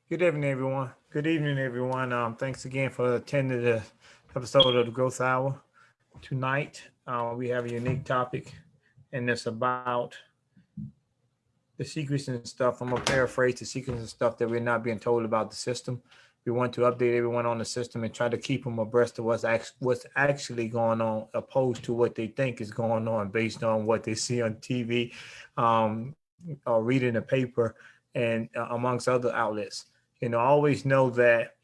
Good evening, everyone. Good evening, everyone. Thanks again for attending the episode of the Growth Hour. Tonight, we have a unique topic, and it's about the secrets and stuff. I'm gonna paraphrase the secrets and stuff that we're not being told about the system. We want to update everyone on the system and try to keep them abreast of what's actually going on, opposed to what they think is going on based on what they see on TV, or reading the paper, and amongst other outlets. I always know that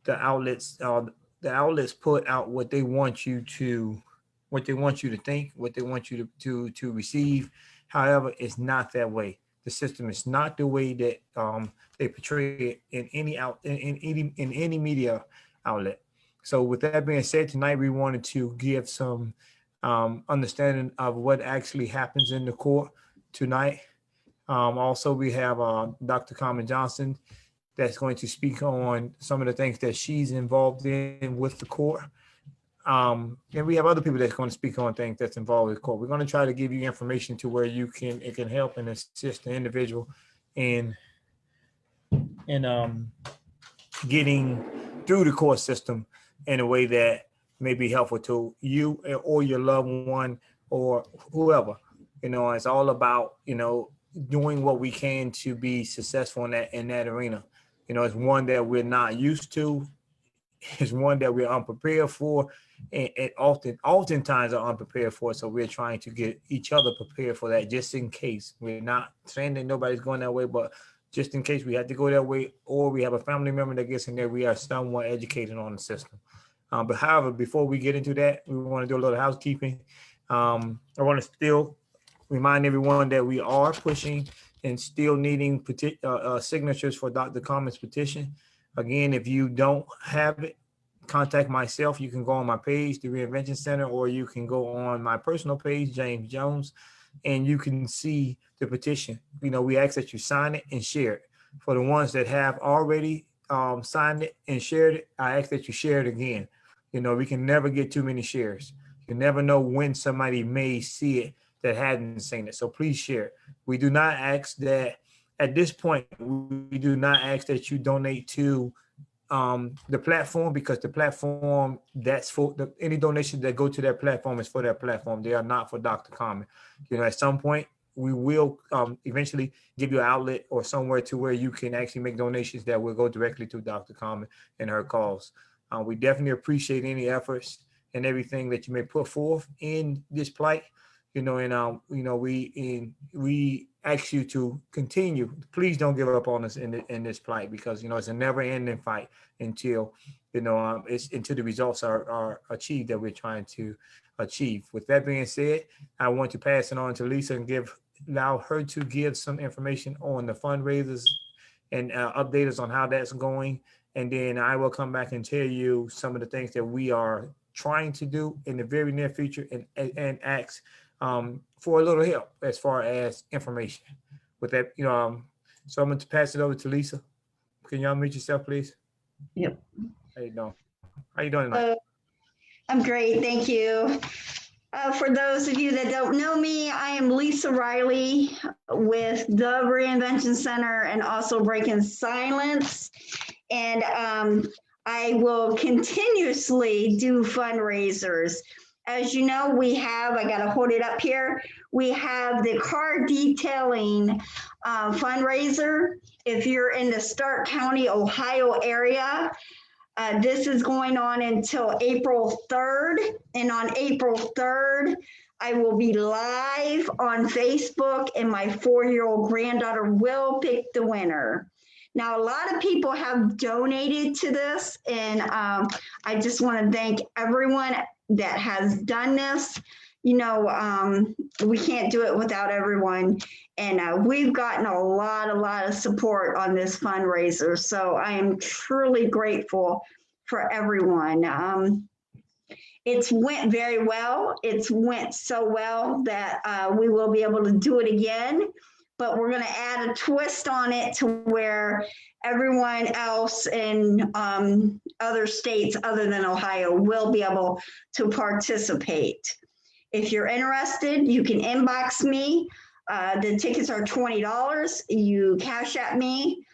the outlets uh, the outlets put out what they want you to think, what they want you to receive. However, it's not that way. The system is not the way that they portray it in any media outlet. So with that being said, tonight we wanted to give some understanding of what actually happens in the court tonight. Also, we have Dr. Carmen Johnson that's going to speak on some of the things that she's involved in with the court. And we have other people that's going to speak on things that's involved with the court. We're going to try to give you information to where it can help and assist the individual in in getting through the court system in a way that may be helpful to you or your loved one or whoever. It's all about doing what we can to be successful in that arena. It's one that we're not used to. It's one that we're unprepared for, and oftentimes are unprepared for. So we're trying to get each other prepared for that, just in case. We're not saying that nobody's going that way, but just in case we have to go that way, or we have a family member that gets in there, we are somewhat educated on the system. But however, before we get into that, we want to do a little housekeeping. I want to still remind everyone that we are pushing and still needing signatures for Dr. Carmen's petition. Again, if you don't have it, contact myself. You can go on my page, the Reinvention Center, or you can go on my personal page, James Jones, and you can see the petition. We ask that you sign it and share it. For the ones that have already signed it and shared it, I ask that you share it again. We can never get too many shares. You never know when somebody may see it that hadn't seen it. So please share it. We do not ask that at this point, we do not ask that you donate to the platform, because the platform, that's for any donations that go to that platform is for that platform. They are not for Dr. Carmen. At some point, we will eventually give you an outlet or somewhere to where you can actually make donations that will go directly to Dr. Carmen and her cause. We definitely appreciate any efforts and everything that you may put forth in this plight. We ask you to continue. Please don't give up on us in this plight, because it's a never-ending fight until until the results are achieved that we're trying to achieve. With that being said, I want to pass it on to Lisa and allow her to give some information on the fundraisers and update us on how that's going. And then I will come back and tell you some of the things that we are trying to do in the very near future, and ask for a little help as far as information. With that, so I'm going to pass it over to Lisa. Can y'all meet yourself, please? Yep. How you doing? How you doing tonight? I'm great, thank you. For those of you that don't know me, I am Lisa Riley with the Reinvention Center and also Breaking Silence. And I will continuously do fundraisers. As you know, I got to hold it up here. We have the Car Detailing Fundraiser. If you're in the Stark County, Ohio area, this is going on until April 3rd. And on April 3rd, I will be live on Facebook, and my 4-year-old granddaughter will pick the winner. Now, a lot of people have donated to this, and I just want to thank everyone that has done this. We can't do it without everyone. And we've gotten a lot of support on this fundraiser. So I am truly grateful for everyone. It's went very well. It's went so well that we will be able to do it again. But we're going to add a twist on it to where everyone else in other states other than Ohio will be able to participate. If you're interested, you can inbox me. The tickets are $20. You cash at me,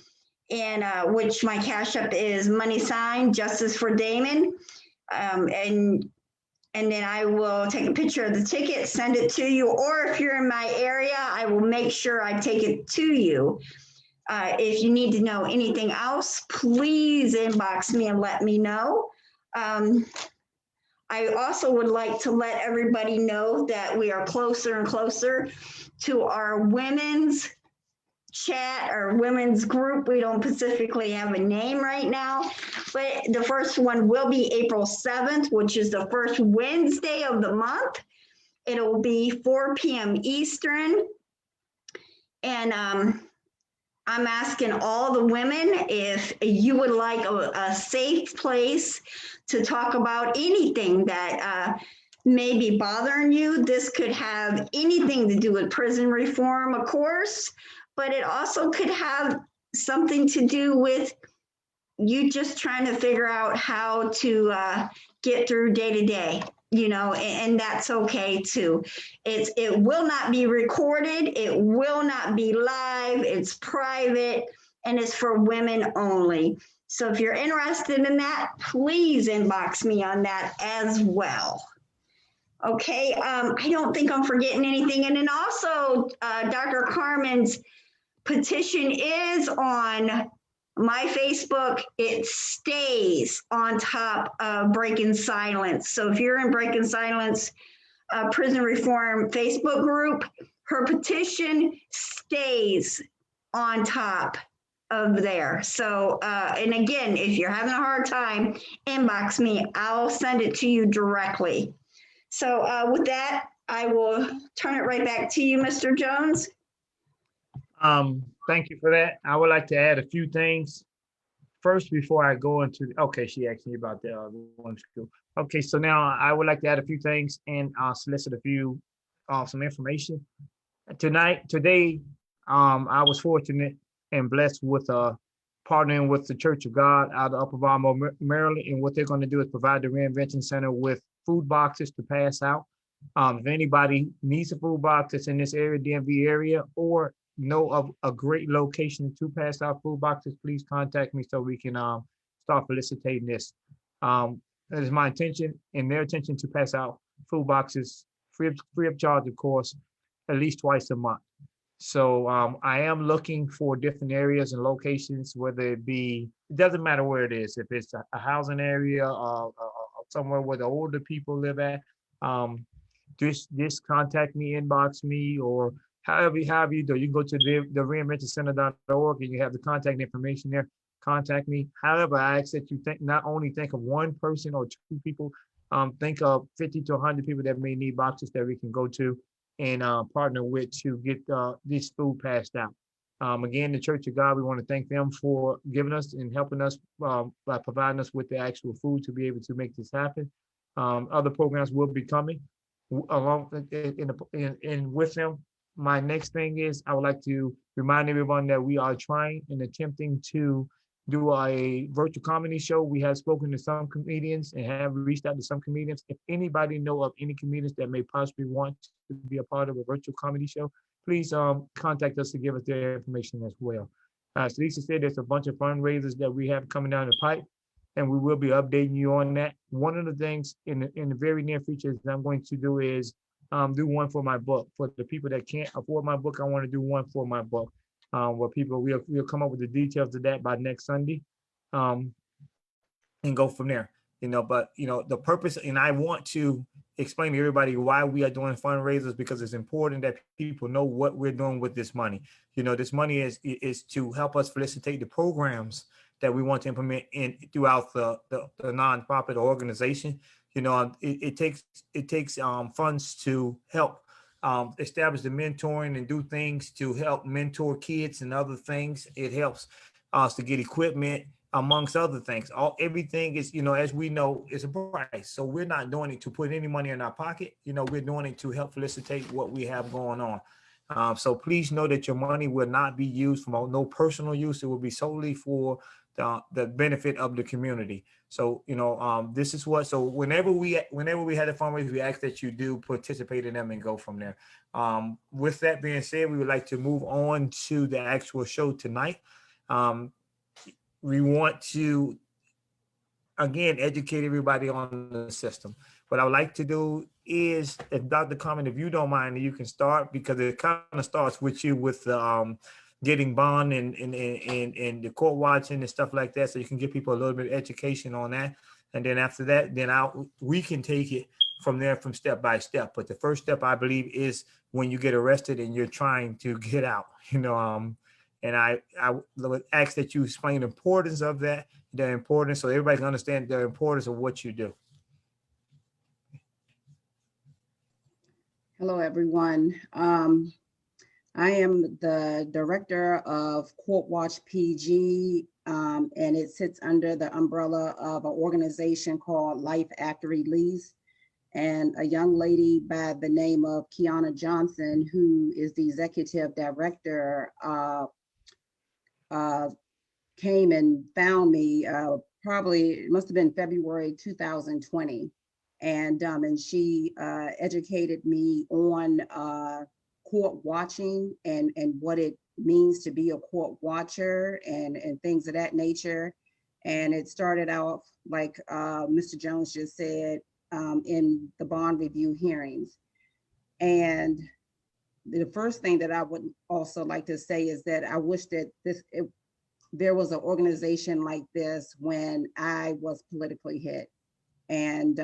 and which my Cash App is # Justice for Damon. And then I will take a picture of the ticket, send it to you, or if you're in my area, I will make sure I take it to you. If you need to know anything else, please inbox me and let me know. I also would like to let everybody know that we are closer and closer to our women's chat or women's group. We don't specifically have a name right now, but the first one will be April 7th, which is the first Wednesday of the month. It'll be 4 p.m. Eastern. And I'm asking all the women if you would like a safe place to talk about anything that may be bothering you. This could have anything to do with prison reform, of course, but it also could have something to do with you just trying to figure out how to get through day to day, you know, and that's okay too. It will not be recorded. It will not be live. It's private and it's for women only. So if you're interested in that, please inbox me on that as well. Okay, I don't think I'm forgetting anything. And then also Dr. Carmen's petition is on my Facebook. It stays on top of Breaking Silence. So if you're in Breaking Silence Prison Reform Facebook group, her petition stays on top of there. So, and again, if you're having a hard time, inbox me. I'll send it to you directly. So with that, I will turn it right back to you, Mr. Jones. Thank you for that. I would like to add a few things first before I go into, okay, she asked me about the one school. Okay, so now I would like to add a few things and solicit a few, some information. Today, I was fortunate and blessed with partnering with the Church of God out of Upper Baltimore, Maryland, and what they're going to do is provide the Reinvention Center with food boxes to pass out. If anybody needs a food box that's in this area, DMV area, or know of a great location to pass out food boxes, please contact me so we can start felicitating this. It is my intention and their intention to pass out food boxes free of charge, of course, at least twice a month. So I am looking for different areas and locations, whether it be, it doesn't matter where it is, if it's a housing area or somewhere where the older people live at, just contact me, inbox me, or however you do. You can go to the reinventioncenter.org and you have the contact information there. Contact me. However, I ask that you not only think of one person or two people, think of 50 to 100 people that may need boxes that we can go to and partner with to get this food passed out. Again, the Church of God, we want to thank them for giving us and helping us by providing us with the actual food to be able to make this happen. Other programs will be coming along and with them. My next thing is I would like to remind everyone that we are trying and attempting to do a virtual comedy show. We have spoken to some comedians and have reached out to some comedians. If anybody know of any comedians that may possibly want to be a part of a virtual comedy show, please contact us to give us their information as well. As Lisa said, there's a bunch of fundraisers that we have coming down the pipe, and we will be updating you on that. One of the things in the very near future that I'm going to do is do one for my book. For the people that can't afford my book, I want to do one for my book. Where people, we'll come up with the details of that by next Sunday, and go from there. But the purpose, and I want to explain to everybody why we are doing fundraisers, because it's important that people know what we're doing with this money. This money is to help us facilitate the programs that we want to implement throughout the nonprofit organization. It takes funds to help establish the mentoring and do things to help mentor kids and other things. It helps us to get equipment, amongst other things. Everything is, as we know, is a price. So we're not doing it to put any money in our pocket. We're doing it to help facilitate what we have going on. So please know that your money will not be used for no personal use. It will be solely for the benefit of the community. So, this is what, so whenever we had a fundraiser, we ask that you do participate in them and go from there. With that being said, we would like to move on to the actual show tonight. we want to, again, educate everybody on the system. What I would like to do is, if Dr. Carmen, if you don't mind, you can start, because it kind of starts with you with the getting bond and the court watching and stuff like that, so you can give people a little bit of education on that. And then after that, then we can take it from there, from step by step. But the first step, I believe, is when you get arrested and you're trying to get out, and I would ask that you explain the importance of that, the importance, so everybody can understand the importance of what you do. Hello, everyone. I am the director of Court Watch PG, and it sits under the umbrella of an organization called Life After Release. And a young lady by the name of Kiana Johnson, who is the executive director, came and found me, probably, it must have been February 2020. And she educated me on court watching and what it means to be a court watcher and things of that nature. And it started out, like Mr. Jones just said, in the bond review hearings. And the first thing that I would also like to say is that I wish that there was an organization like this when I was politically hit. And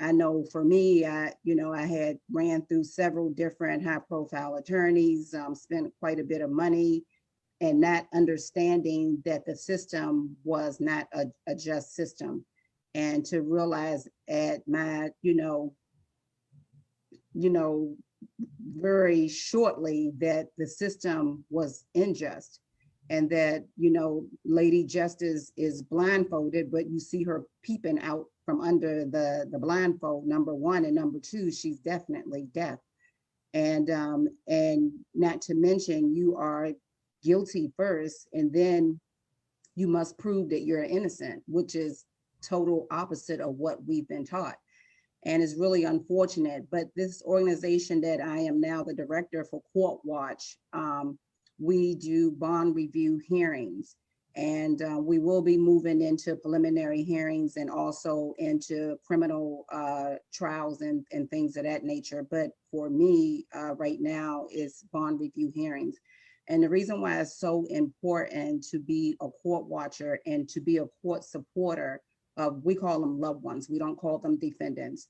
I know for me, I had ran through several different high profile attorneys, spent quite a bit of money, and not understanding that the system was not a just system. And to realize at my, very shortly that the system was unjust, and that, Lady Justice is blindfolded, but you see her peeping out from under the blindfold, number one, and number two, she's definitely deaf. And not to mention, you are guilty first, and then you must prove that you're innocent, which is total opposite of what we've been taught. And it's really unfortunate. But this organization that I am now the director for Court Watch, we do bond review hearings, and we will be moving into preliminary hearings and also into criminal trials and things of that nature. But for me, right now, is bond review hearings. And the reason why it's so important to be a court watcher and to be a court supporter of, we call them loved ones, we don't call them defendants.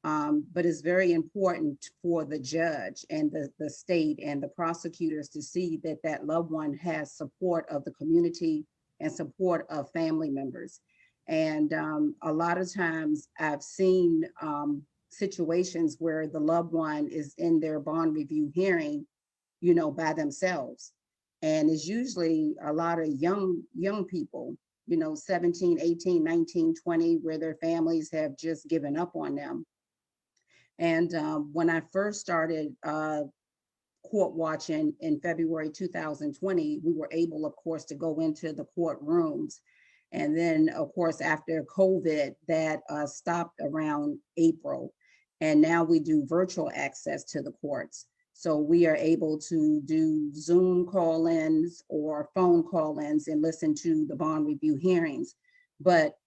But it's very important for the judge and the state and the prosecutors to see that that loved one has support of the community and support of family members. And a lot of times I've seen situations where the loved one is in their bond review hearing, by themselves. And it's usually a lot of young people, 17, 18, 19, 20, where their families have just given up on them. And when I first started court watching in February 2020, we were able, of course, to go into the courtrooms. And then, of course, after COVID, that stopped around April. And now we do virtual access to the courts. So we are able to do Zoom call-ins or phone call-ins and listen to the bond review hearings. But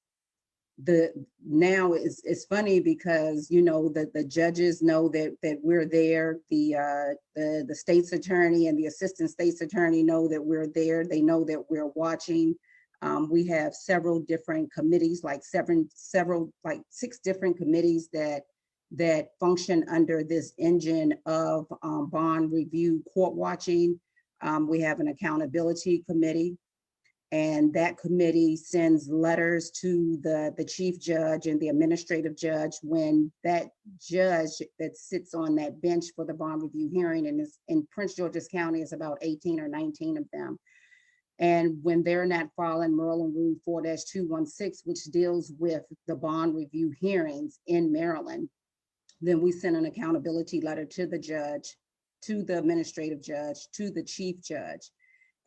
now it's funny because the judges know that we're there. The state's attorney and the assistant state's attorney know that we're there. They know that we're watching. We have several different committees, like six different committees that function under this engine of bond review court watching. We have an accountability committee, and that committee sends letters to the chief judge and the administrative judge when that judge that sits on that bench for the bond review hearing, and is in Prince George's County, is about 18 or 19 of them. And when they're not following Maryland Rule 4-216, which deals with the bond review hearings in Maryland, then we send an accountability letter to the judge, to the administrative judge, to the chief judge.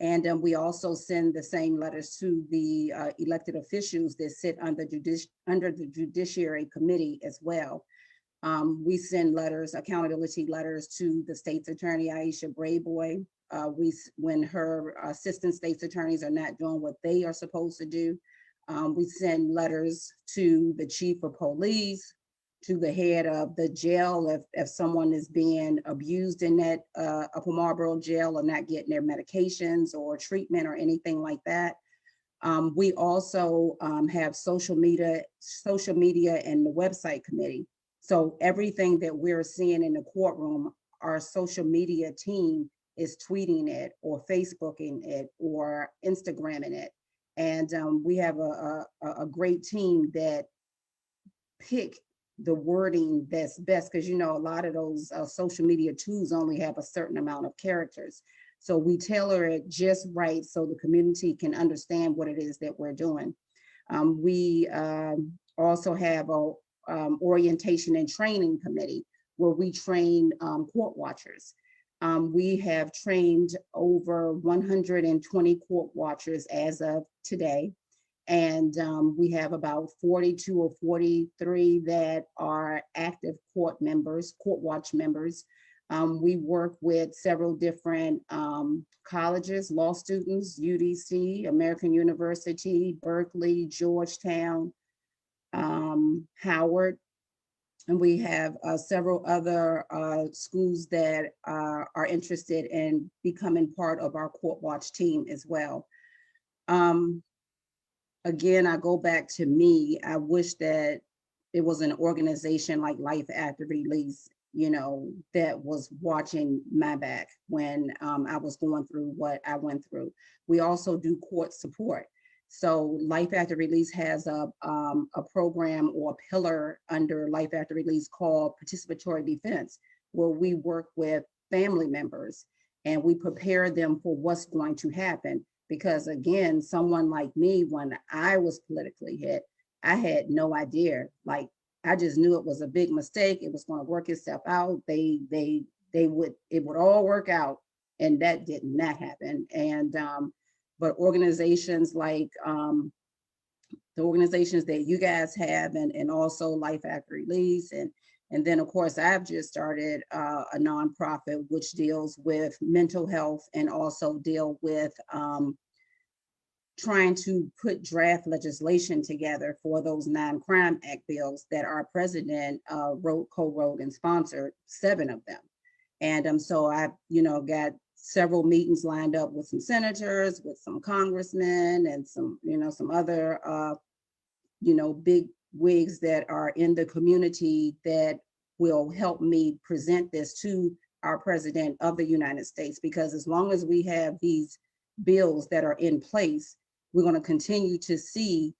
And we also send the same letters to the elected officials that sit under the Judiciary Committee as well. We send letters, accountability letters, to the state's attorney, Aisha Brayboy, when her assistant state's attorneys are not doing what they are supposed to do, we send letters to the chief of police, to the head of the jail if someone is being abused in that Upper Marlboro jail or not getting their medications or treatment or anything like that. We also have social media and the website committee. So everything that we're seeing in the courtroom, our social media team is tweeting it or Facebooking it or Instagramming it. And we have a great team that pick the wording that's best, because a lot of those social media tools only have a certain amount of characters. So we tailor it just right so the community can understand what it is that we're doing. We also have a orientation and training committee where we train court watchers. We have trained over 120 court watchers as of today. And we have about 42 or 43 that are active court watch members. We work with several different colleges, law students, UDC, American University, Berkeley, Georgetown, Howard. And we have several other schools that are interested in becoming part of our court watch team as well. Again, I go back to me. I wish that it was an organization like Life After Release, that was watching my back when I was going through what I went through. We also do court support. So Life After Release has a program or a pillar under Life After Release called Participatory Defense, where we work with family members and we prepare them for what's going to happen. Because again, someone like me, when I was politically hit, I had no idea. Like, I just knew it was a big mistake. It was going to work itself out. It would all work out, and that did not happen. And but organizations like the organizations that you guys have, and also Life After Release, and then of course I've just started a nonprofit which deals with mental health and also deal with trying to put draft legislation together for those non-crime act bills that our president co-wrote and sponsored 7 of them. And so I've got several meetings lined up with some senators, with some congressmen, and some other big wigs that are in the community that will help me present this to our president of the United States. Because as long as we have these bills that are in place, we're going to continue to see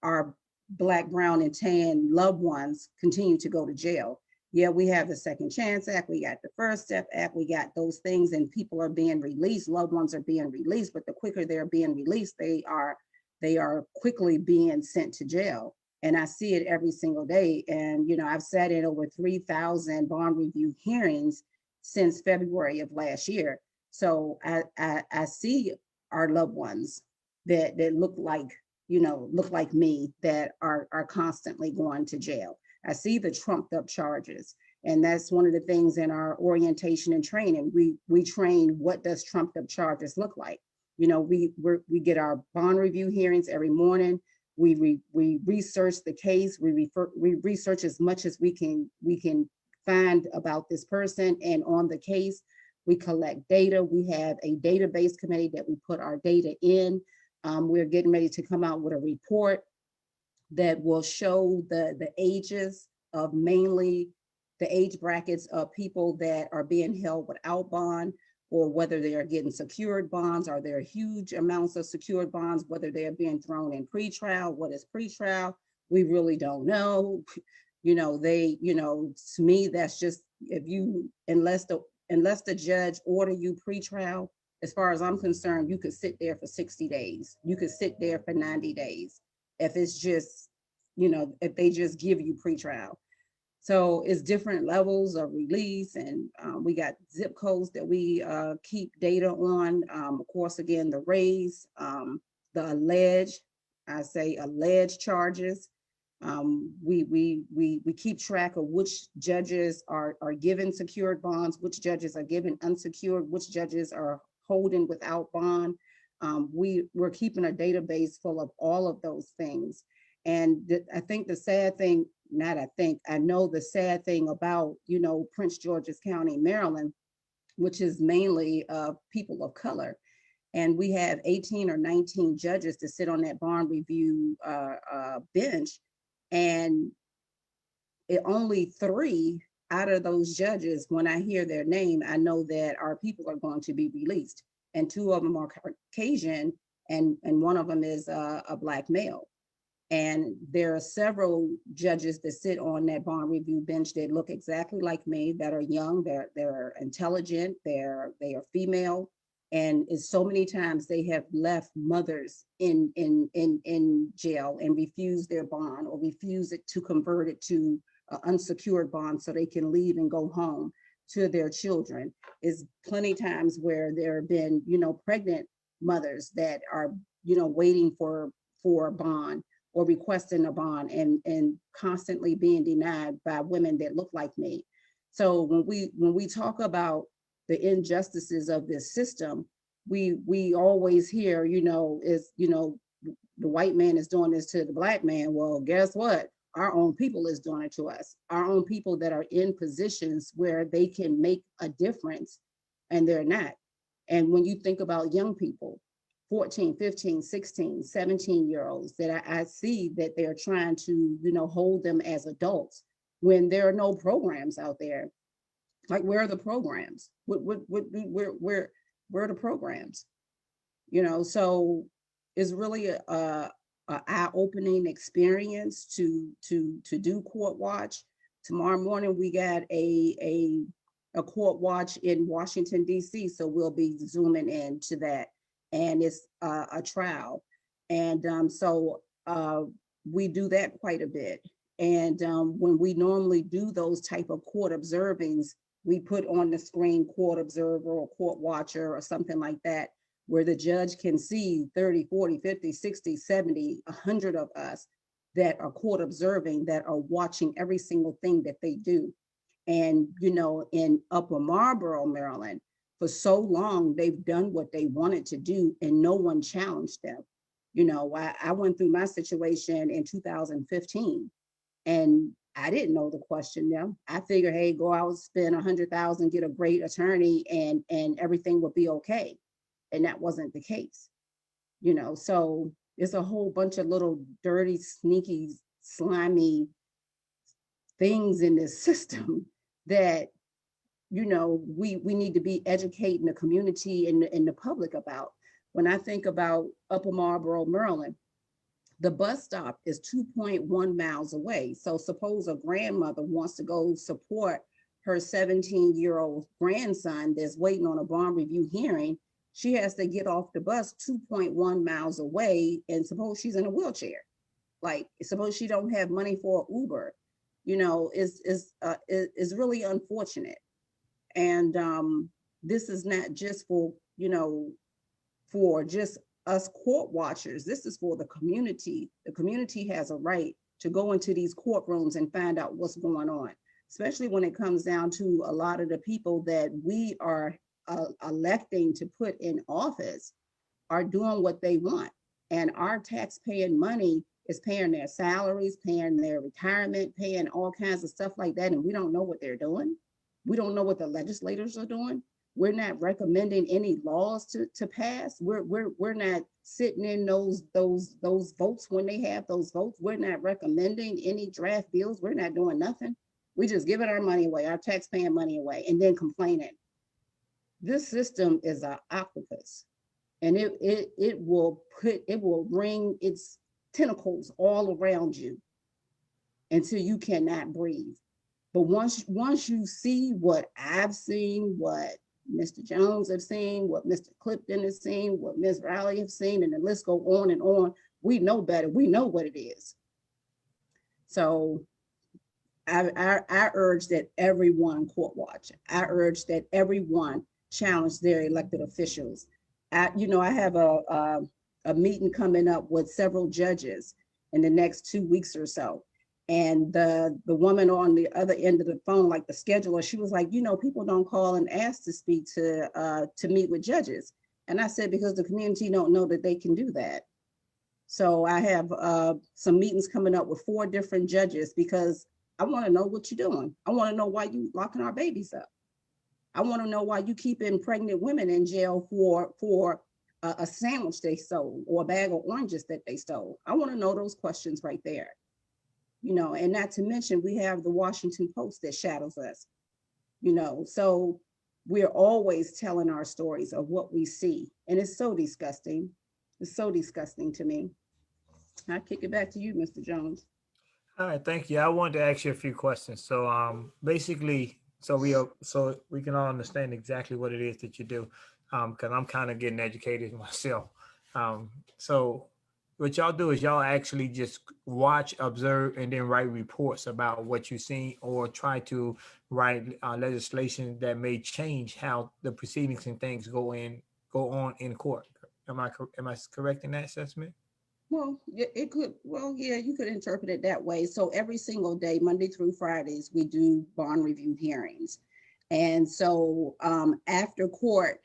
our Black, brown, and tan loved ones continue to go to jail. Yeah, we have the Second Chance Act, we got the First Step Act, we got those things, and people are being released, loved ones are being released, but the quicker they're being released, they are quickly being sent to jail. And I see it every single day. And I've sat in over 3,000 bond review hearings since February of last year. So I see our loved ones that look like me, that are constantly going to jail. I see the trumped up charges. And that's one of the things in our orientation and training. We train, what does trumped up charges look like? We get our bond review hearings every morning. We research the case. We research as much as we can find about this person and on the case. We collect data. We have a database committee that we put our data in. We're getting ready to come out with a report that will show the ages of, mainly the age brackets of people that are being held without bond, or whether they are getting secured bonds. Are there huge amounts of secured bonds, whether they are being thrown in pretrial? What is pretrial? We really don't know. To me, that's just, unless the judge order you pretrial, as far as I'm concerned, you could sit there for 60 days. You could sit there for 90 days. If it's just, if they just give you pretrial. So it's different levels of release, and we got zip codes that we keep data on. Of course, again, the raise, the alleged charges. We keep track of which judges are given secured bonds, which judges are given unsecured, which judges are holding without bond. We're keeping a database full of all of those things. And I think the sad thing, I know the sad thing about, Prince George's County, Maryland, which is mainly people of color. And we have 18 or 19 judges to sit on that bond review bench. And only 3 out of those judges, when I hear their name, I know that our people are going to be released. And 2 of them are Caucasian, and one of them is a Black male. And there are several judges that sit on that bond review bench that look exactly like me, that are young, they're intelligent, they are female. And it's so many times they have left mothers in jail and refused their bond, or refused it to convert it to an unsecured bond so they can leave and go home to their children. Is plenty times where there have been, pregnant mothers that are, waiting for a bond or requesting a bond, and constantly being denied by women that look like me. So when we talk about the injustices of this system, we always hear, the white man is doing this to the Black man. Well, guess what? Our own people is doing it to us. Our own people that are in positions where they can make a difference, and they're not. And when you think about young people, 14, 15, 16, 17-year-olds, that I see that they're trying to, hold them as adults when there are no programs out there. Like, where are the programs? Where are the programs? So it's really a eye-opening experience to do court watch. Tomorrow morning we got a court watch in Washington, D.C., so we'll be zooming into that. And it's a trial. And so we do that quite a bit. And when we normally do those type of court observings, we put on the screen court observer or court watcher or something like that, where the judge can see 30, 40, 50, 60, 70, 100 of us that are court observing, that are watching every single thing that they do. And, in Upper Marlboro, Maryland, for so long, they've done what they wanted to do, and no one challenged them. I went through my situation in 2015, and I didn't know the question now. I figured, hey, go out, spend $100,000, get a great attorney, and everything would be okay. And that wasn't the case. So it's a whole bunch of little dirty, sneaky, slimy things in this system that, we need to be educating the community and the public about. When I think about Upper Marlboro, Maryland, the bus stop is 2.1 miles away. So suppose a grandmother wants to go support her 17-year-old grandson that's waiting on a bond review hearing. She has to get off the bus 2.1 miles away, and suppose she's in a wheelchair. Like, suppose she don't have money for an Uber. Is really unfortunate. And this is not just for just us court watchers. This is for the community. The community has a right to go into these courtrooms and find out what's going on, especially when it comes down to a lot of the people that we are electing to put in office are doing what they want. And our tax-paying money is paying their salaries, paying their retirement, paying all kinds of stuff like that. And we don't know what they're doing. We don't know what the legislators are doing. We're not recommending any laws to pass. We're not sitting in those votes when they have those votes. We're not recommending any draft bills. We're not doing nothing. We just giving our money away, our taxpaying money away, and then complaining. This system is an octopus, and it will bring its tentacles all around you until you cannot breathe. But once you see what I've seen, what Mr. Jones have seen, what Mr. Clifton has seen, what Ms. Riley have seen, and the list go on and on, we know better. We know what it is. So I urge that everyone court watch. I urge that everyone challenge their elected officials. I have a meeting coming up with several judges in the next 2 weeks or so. And the woman on the other end of the phone, like the scheduler, she was like, you know, people don't call and ask to speak to meet with judges. And I said, because the community don't know that they can do that. So I have some meetings coming up with 4 different judges because I want to know what you're doing. I want to know why you locking our babies up. I want to know why you keeping pregnant women in jail for a sandwich they stole or a bag of oranges that they stole. I want to know those questions right there. You know, and not to mention we have the Washington Post that shadows us, you know, so we're always telling our stories of what we see. And it's so disgusting. It's so disgusting to me. I kick it back to you, Mr. Jones. All right, thank you. I wanted to ask you a few questions. So, basically, so we can all understand exactly what it is that you do, because I'm kind of getting educated myself. So, what y'all do is y'all actually just watch, observe, and then write reports about what you've seen, or try to write legislation that may change how the proceedings and things go on in court. Am I correct in that assessment? Well, it could, well, yeah, you could interpret it that way. So every single day, Monday through Fridays, we do bond review hearings. And so after court,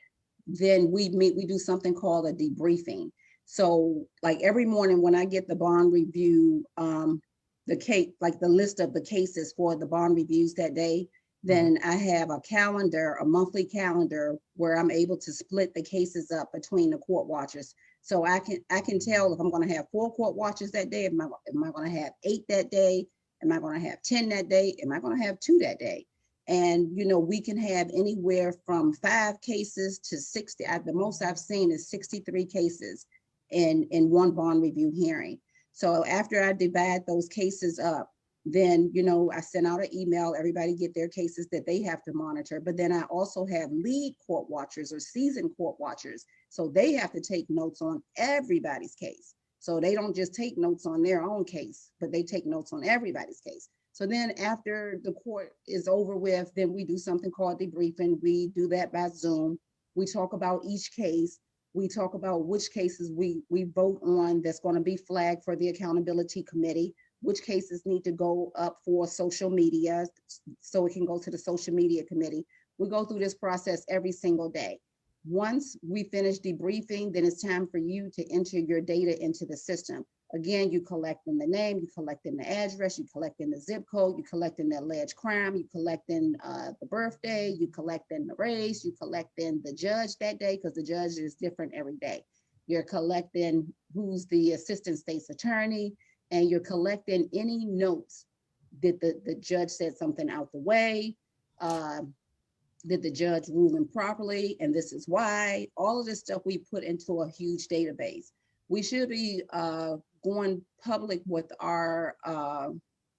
then we meet, we do something called a debriefing. So like every morning when I get the bond review, the case, like the list of the cases for the bond reviews that day, then I have a calendar, a monthly calendar where I'm able to split the cases up between the court watchers. So I can tell if I'm going to have 4 court watchers that day, am I going to have 8 that day? Am I going to have 10 that day? Am I going to have 2 that day? And, you know, we can have anywhere from 5 cases to 60. The most I've seen is 63 cases in one bond review hearing. So after I divide those cases up, then, you know, I send out an email, everybody get their cases that they have to monitor. But then I also have lead court watchers or seasoned court watchers. So they have to take notes on everybody's case. So they don't just take notes on their own case, but they take notes on everybody's case. So then after the court is over with, then we do something called debriefing. We do that by Zoom. We talk about each case. We talk about which cases we vote on that's going to be flagged for the accountability committee, which cases need to go up for social media so it can go to the social media committee. We go through this process every single day. Once we finish debriefing, then it's time for you to enter your data into the system. Again, you collect in the name, you collect in the address, you collect in the zip code, you collect in the alleged crime, you collect in the birthday, you collect in the race, you collect in the judge that day, because the judge is different every day. You're collecting who's the assistant state's attorney, and you're collecting any notes. Did the judge said something out the way? Did the judge rule improperly? And this is why. All of this stuff we put into a huge database. We should be going public with our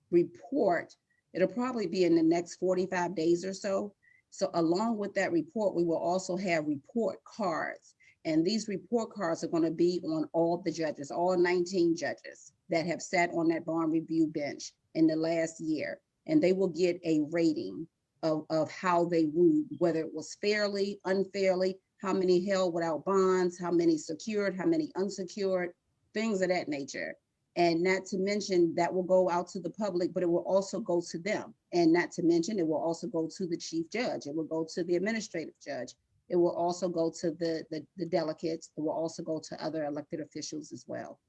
report. It'll probably be in the next 45 days or so. So along with that report, we will also have report cards. And these report cards are going to be on all the judges, all 19 judges that have sat on that bond review bench in the last year. And they will get a rating of how they ruled, whether it was fairly, unfairly, how many held without bonds, how many secured, how many unsecured, things of that nature. And not to mention that will go out to the public, but it will also go to them. And not to mention, it will also go to the chief judge. It will go to the administrative judge. It will also go to the delegates. It will also go to other elected officials as well.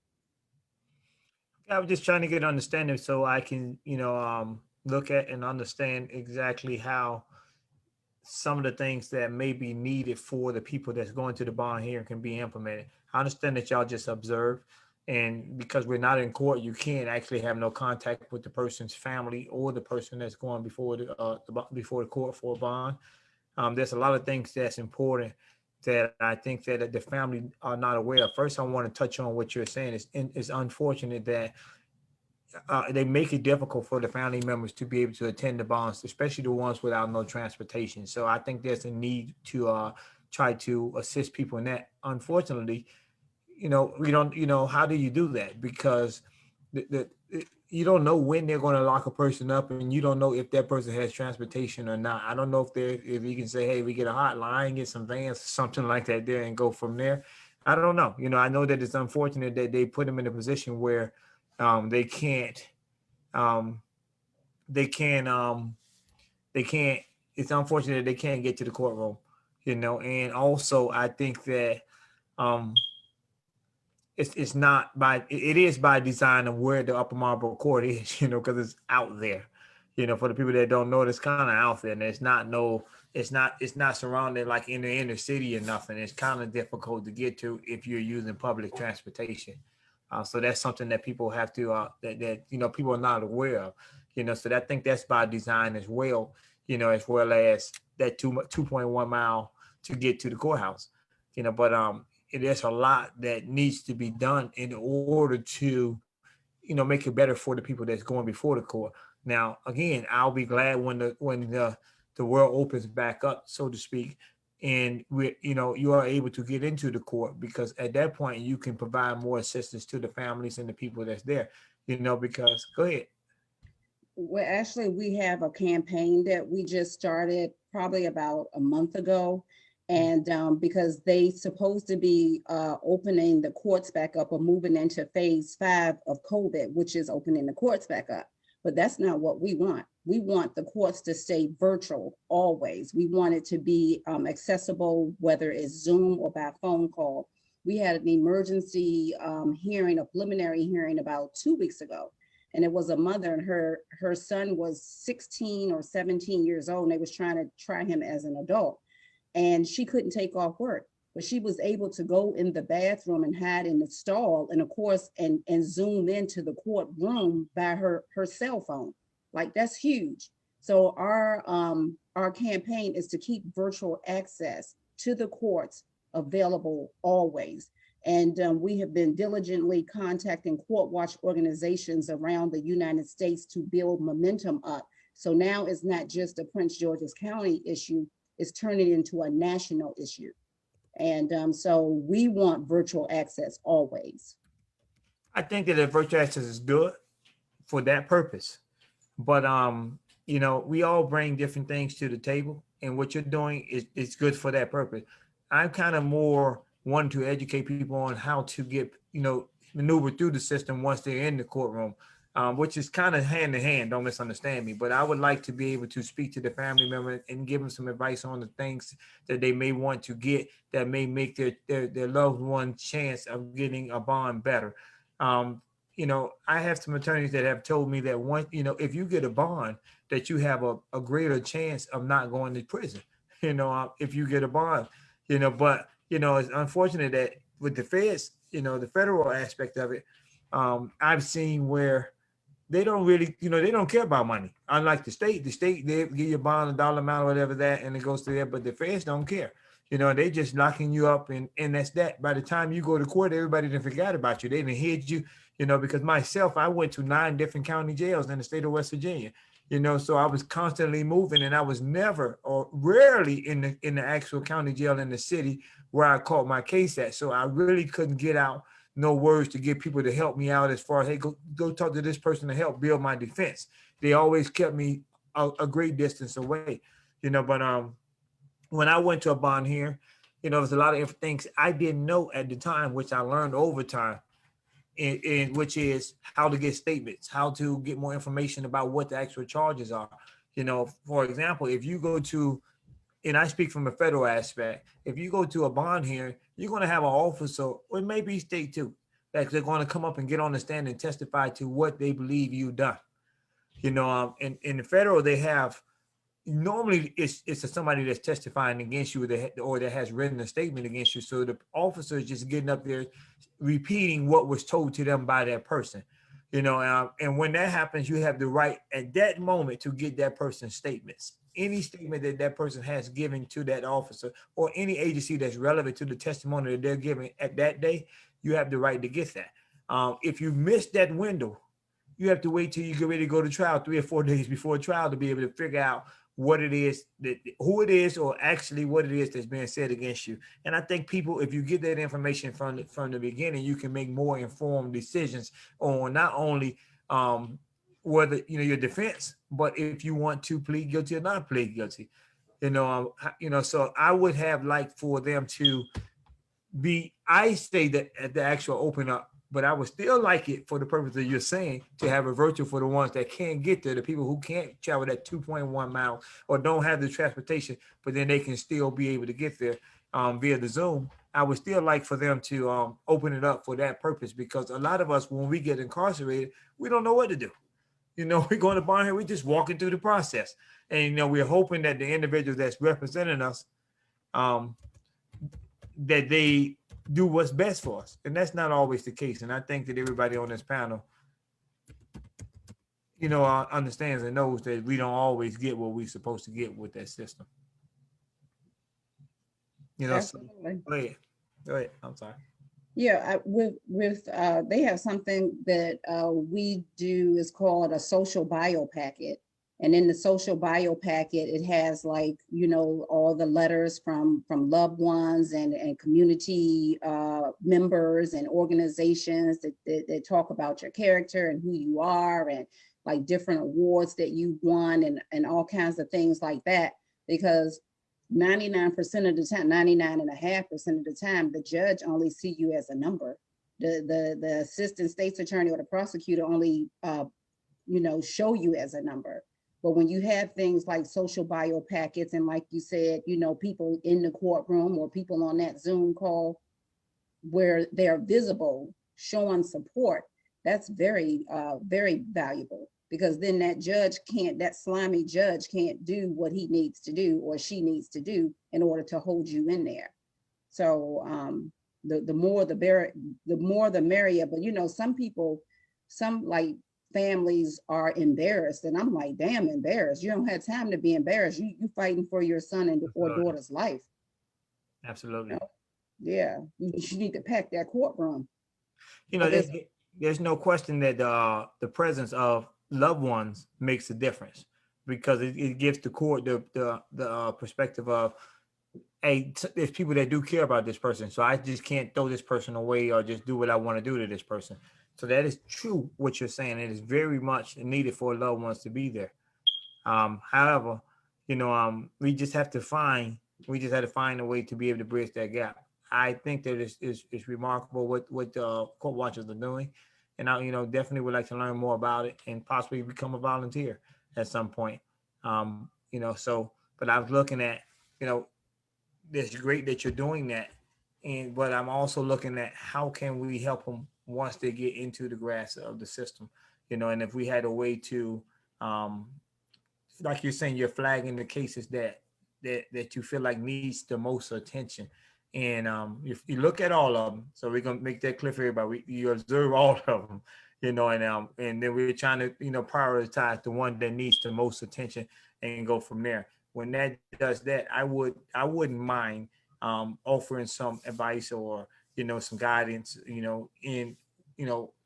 I was just trying to get understanding so I can, look at and understand exactly how some of the things that may be needed for the people that's going to the bond hearing can be implemented. I understand that y'all just observe, and because we're not in court, you can't actually have no contact with the person's family or the person that's going before the court for a bond. There's a lot of things that's important that I think that the family are not aware of. First, I want to touch on what you're saying. It's unfortunate that they make it difficult for the family members to be able to attend the bonds, especially the ones without no transportation. So I think there's a need to try to assist people in that. Unfortunately, we don't, how do you do that? Because you don't know when they're going to lock a person up, and you don't know if that person has transportation or not. I don't know if you can say, hey, we get a hotline, get some vans, something like that there, and go from there. I don't know. I know that it's unfortunate that they put them in a position where they can't um, they can they can't. It's unfortunate they can't get to the courtroom, And also, I think that um, it's not by it is by design of where the Upper Marlboro Court is, because it's out there. For the people that don't know, it's kind of out there, and it's not surrounded like in the inner city or nothing. It's kind of difficult to get to if you're using public transportation. So that's something that people have to that people are not aware of. So I think that's by design as well. As well as that 2.1 mile to get to the courthouse. But there's a lot that needs to be done in order to, make it better for the people that's going before the court. Now, again, I'll be glad when the world opens back up, so to speak, and you are able to get into the court, because at that point you can provide more assistance to the families and the people that's there. Because go ahead. Well, actually, we have a campaign that we just started probably about a month ago. And because they supposed to be opening the courts back up or moving into phase 5 of COVID, which is opening the courts back up. But that's not what we want. We want the courts to stay virtual always. We want it to be accessible, whether it's Zoom or by phone call. We had an emergency hearing, a preliminary hearing about 2 weeks ago. And it was a mother, and her son was 16 or 17 years old, and they was trying to try him as an adult. And she couldn't take off work, but she was able to go in the bathroom and hide in the stall, and of course, and zoom into the courtroom by her cell phone. Like, that's huge. So our campaign is to keep virtual access to the courts available always. And we have been diligently contacting court watch organizations around the United States to build momentum up. So now it's not just a Prince George's County issue, it's turning into a national issue. And so we want virtual access always. I think that the virtual access is good for that purpose. But we all bring different things to the table, and what you're doing is good for that purpose. I'm kind of more wanting to educate people on how to get, maneuver through the system once they're in the courtroom, which is kind of hand in hand. Don't misunderstand me, but I would like to be able to speak to the family member and give them some advice on the things that they may want to get that may make their loved one chance of getting a bond better. I have some attorneys that have told me that if you get a bond, that you have a greater chance of not going to prison, if you get a bond, but, it's unfortunate that with the feds, the federal aspect of it, I've seen where they don't really, they don't care about money. Unlike the state, they give you a bond, a dollar amount or whatever that, and it goes to there, but the feds don't care. They just locking you up, and that's that. By the time you go to court, everybody done forgot about you. They done hid you, because myself, I went to 9 different county jails in the state of West Virginia, so I was constantly moving, and I was never or rarely in the actual county jail in the city where I caught my case at. So I really couldn't get out no words to get people to help me out as far as, hey, go talk to this person to help build my defense. They always kept me a great distance away, but when I went to a bond here, there was a lot of things I didn't know at the time, which I learned over time, in which is how to get statements, how to get more information about what the actual charges are. For example, if you go to, and I speak from a federal aspect, if you go to a bond hearing, you're going to have an officer, or it may be state too, that they're going to come up and get on the stand and testify to what they believe you've done. In the federal, they have, normally it's somebody that's testifying against you or that has written a statement against you. So the officer is just getting up there repeating what was told to them by that person. And when that happens, you have the right at that moment to get that person's statements. Any statement that person has given to that officer or any agency that's relevant to the testimony that they're giving at that day, you have the right to get that. If you miss that window, you have to wait till you get ready to go to trial 3 or 4 days before trial to be able to figure out what it is, who it is, or actually what it is that's being said against you. And I think people, if you get that information from the beginning, you can make more informed decisions on not only whether your defense, but if you want to plead guilty or not plead guilty. So I would have liked for them to be. I say that at the actual open up But I would still like it for the purpose that you're saying to have a virtual for the ones that can't get there, the people who can't travel that 2.1 miles or don't have the transportation, but then they can still be able to get there via the Zoom. I would still like for them to open it up for that purpose, because a lot of us, when we get incarcerated, we don't know what to do. We're going to Barnhill, we're just walking through the process. And, we're hoping that the individuals that's representing us, that they do what's best for us. And that's not always the case. And I think that everybody on this panel, understands and knows that we don't always get what we're supposed to get with that system. So, Absolutely. go ahead. I'm sorry. Yeah, they have something that we do is called a social bio packet. And in the social bio packet, it has all the letters from loved ones and community members and organizations that talk about your character and who you are, and like different awards that you won and all kinds of things like that. Because 99% of the time, 99.5% of the time, the judge only see you as a number. The assistant state's attorney or the prosecutor only, show you as a number. But when you have things like social bio packets, and like you said, people in the courtroom or people on that Zoom call where they're visible, showing support, that's very, very valuable. Because then that slimy judge can't do what he needs to do or she needs to do in order to hold you in there. So the more the merrier. But some families are embarrassed, and I'm like, damn, embarrassed. You don't have time to be embarrassed. You fighting for your son or daughter's life. Absolutely. Yeah, you need to pack that courtroom. There's no question that the presence of loved ones makes a difference, because it gives the court the perspective of, hey, there's people that do care about this person, so I just can't throw this person away or just do what I want to do to this person. So that is true what you're saying. It is very much needed for loved ones to be there. However, we just have to find a way to be able to bridge that gap. I think that it's remarkable what court watchers are doing. And I, definitely would like to learn more about it and possibly become a volunteer at some point. But I was looking at, it's great that you're doing that. But I'm also looking at how can we help them once they get into the grasp of the system, and if we had a way to, like you're saying, you're flagging the cases that you feel like needs the most attention. And if you look at all of them, so we're gonna make that clear for everybody. You observe all of them, and then we're trying to, prioritize the one that needs the most attention and go from there. When that does that, I wouldn't mind offering some advice or some guidance, in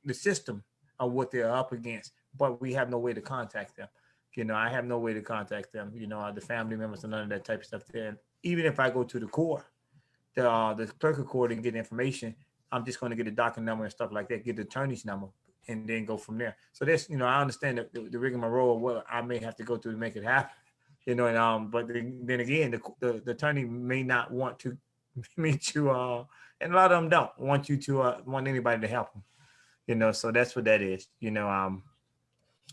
the system of what they're up against. But we have no way to contact them. I have no way to contact them. The family members and none of that type of stuff there. And even if I go to the court, the clerk of court and get information, I'm just going to get a docket number and stuff like that, get the attorney's number, and then go from there. So that's, I understand the rigmarole of what I may have to go through to make it happen, but then again, the attorney may not want to meet you, and a lot of them don't want you to want anybody to help them, so that's what that is,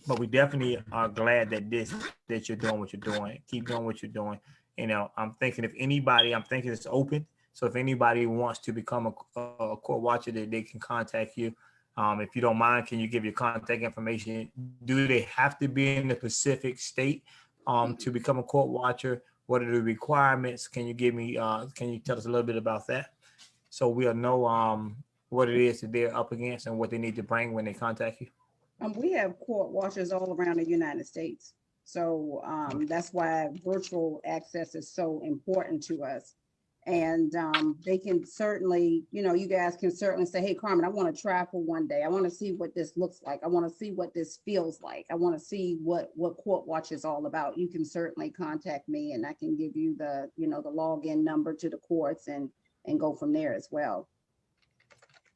but we definitely are glad that you're doing what you're doing. Keep doing what you're doing. I'm thinking it's open. So if anybody wants to become a court watcher, that they can contact you. If you don't mind, can you give your contact information? Do they have to be in the Pacific state to become a court watcher? What are the requirements? Can you can you tell us a little bit about that, so we'll know what it is that they're up against and what they need to bring when they contact you? We have court watchers all around the United States. So that's why virtual access is so important to us. And they can certainly, you guys can certainly say, hey, Carmen, I want to try for one day. I want to see what this looks like. I want to see what this feels like. I want to see what Court Watch is all about. You can certainly contact me, and I can give you the login number to the courts and go from there as well.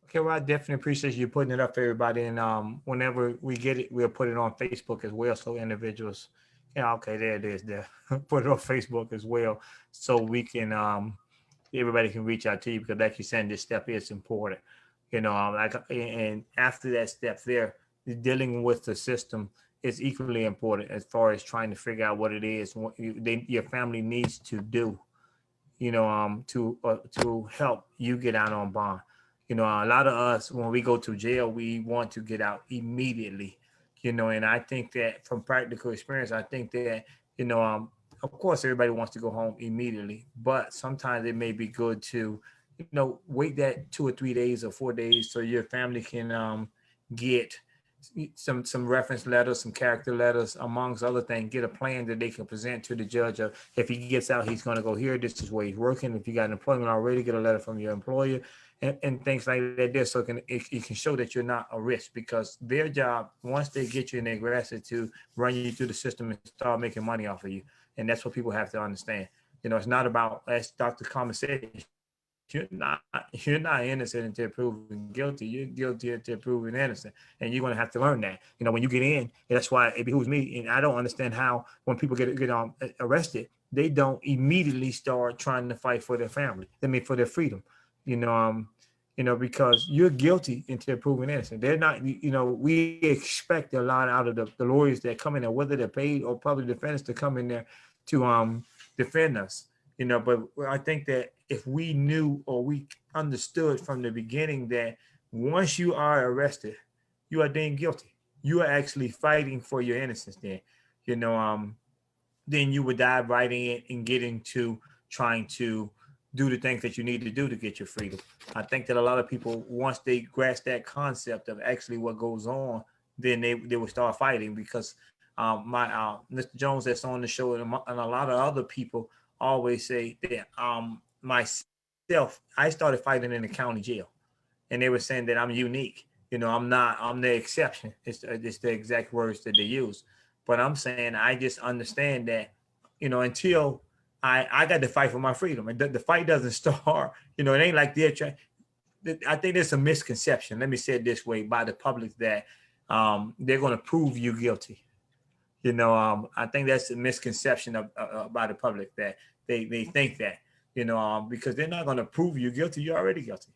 Okay, well, I definitely appreciate you putting it up for everybody. And whenever we get it, we'll put it on Facebook as well. So individuals, okay, there it is there. Put it on Facebook as well. So we can, everybody can reach out to you, because like you said, this step is important. And after that step there, dealing with the system is equally important as far as trying to figure out what it is your family needs to do, to help you get out on bond. A lot of us, when we go to jail, we want to get out immediately, and I think that from practical experience, I think that, of course, everybody wants to go home immediately, but sometimes it may be good to, wait that 2 or 3 days or 4 days so your family can get some reference letters, some character letters, amongst other things, get a plan that they can present to the judge of if he gets out, he's going to go here. This is where he's working. If you got employment already, get a letter from your employer and things like that there. So it can show that you're not a risk, because their job, once they get you in their grasp, is to run you through the system and start making money off of you. And that's what people have to understand. It's not about, as Dr. Common said, you're not innocent until proven guilty. You're guilty until proven innocent, and you're going to have to learn that. When you get in, that's why it behooves me. And I don't understand how when people get arrested, they don't immediately start trying to fight for their family. For their freedom. Because you're guilty until proven innocent. They're not. We expect a lot out of the lawyers that come in there, whether they're paid or public defenders, to come in there to defend us. But I think that if we knew or we understood from the beginning that once you are arrested, you are deemed guilty. You are actually fighting for your innocence then. Then you would dive right in and get into trying to do the things that you need to do to get your freedom. I think that a lot of people, once they grasp that concept of actually what goes on, then they will start fighting, because Mr. Jones that's on the show and a lot of other people always say that myself, I started fighting in the county jail, and they were saying that I'm unique. I'm the exception. It's the exact words that they use. But I'm saying I just understand that, until I got to fight for my freedom, and the fight doesn't start. It ain't like they're trying. I think there's a misconception. Let me say it this way by the public that they're going to prove you guilty. I think that's a misconception by the public that they think that, because they're not going to prove you guilty. You're already guilty.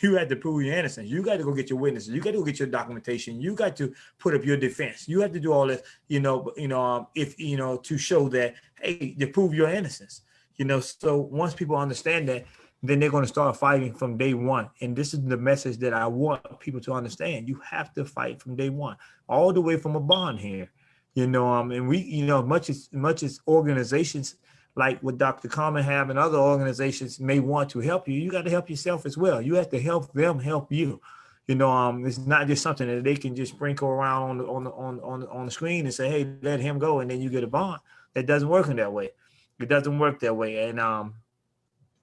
You had to prove your innocence. You got to go get your witnesses. You got to go get your documentation. You got to put up your defense. You have to do all this, if, to show that, hey, to prove your innocence, so once people understand that, then they're going to start fighting from day one. And this is the message that I want people to understand. You have to fight from day one, all the way from a bond here. And we, much as organizations like what Dr. Common have and other organizations may want to help you, you got to help yourself as well. You have to help them help you. It's not just something that they can just sprinkle around on the screen and say, hey, let him go, and then you get a bond. That doesn't work in that way. It doesn't work that way. And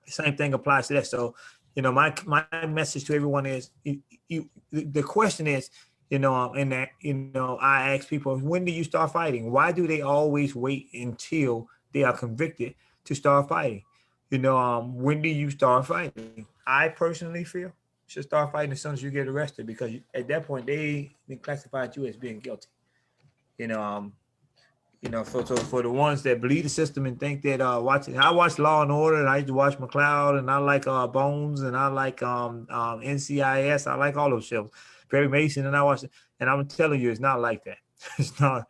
same thing applies to that. So, my message to everyone is, the question is, and that, I ask people, when do you start fighting? Why do they always wait until they are convicted to start fighting? When do you start fighting? I personally feel you should start fighting as soon as you get arrested, because at that point they classified you as being guilty. So for the ones that believe the system and think that I watch Law and Order, and I used to watch McCloud, and I like Bones, and I like NCIS. I like all those shows. Perry Mason, and I watched it, and I'm telling you, it's not like that. It's not,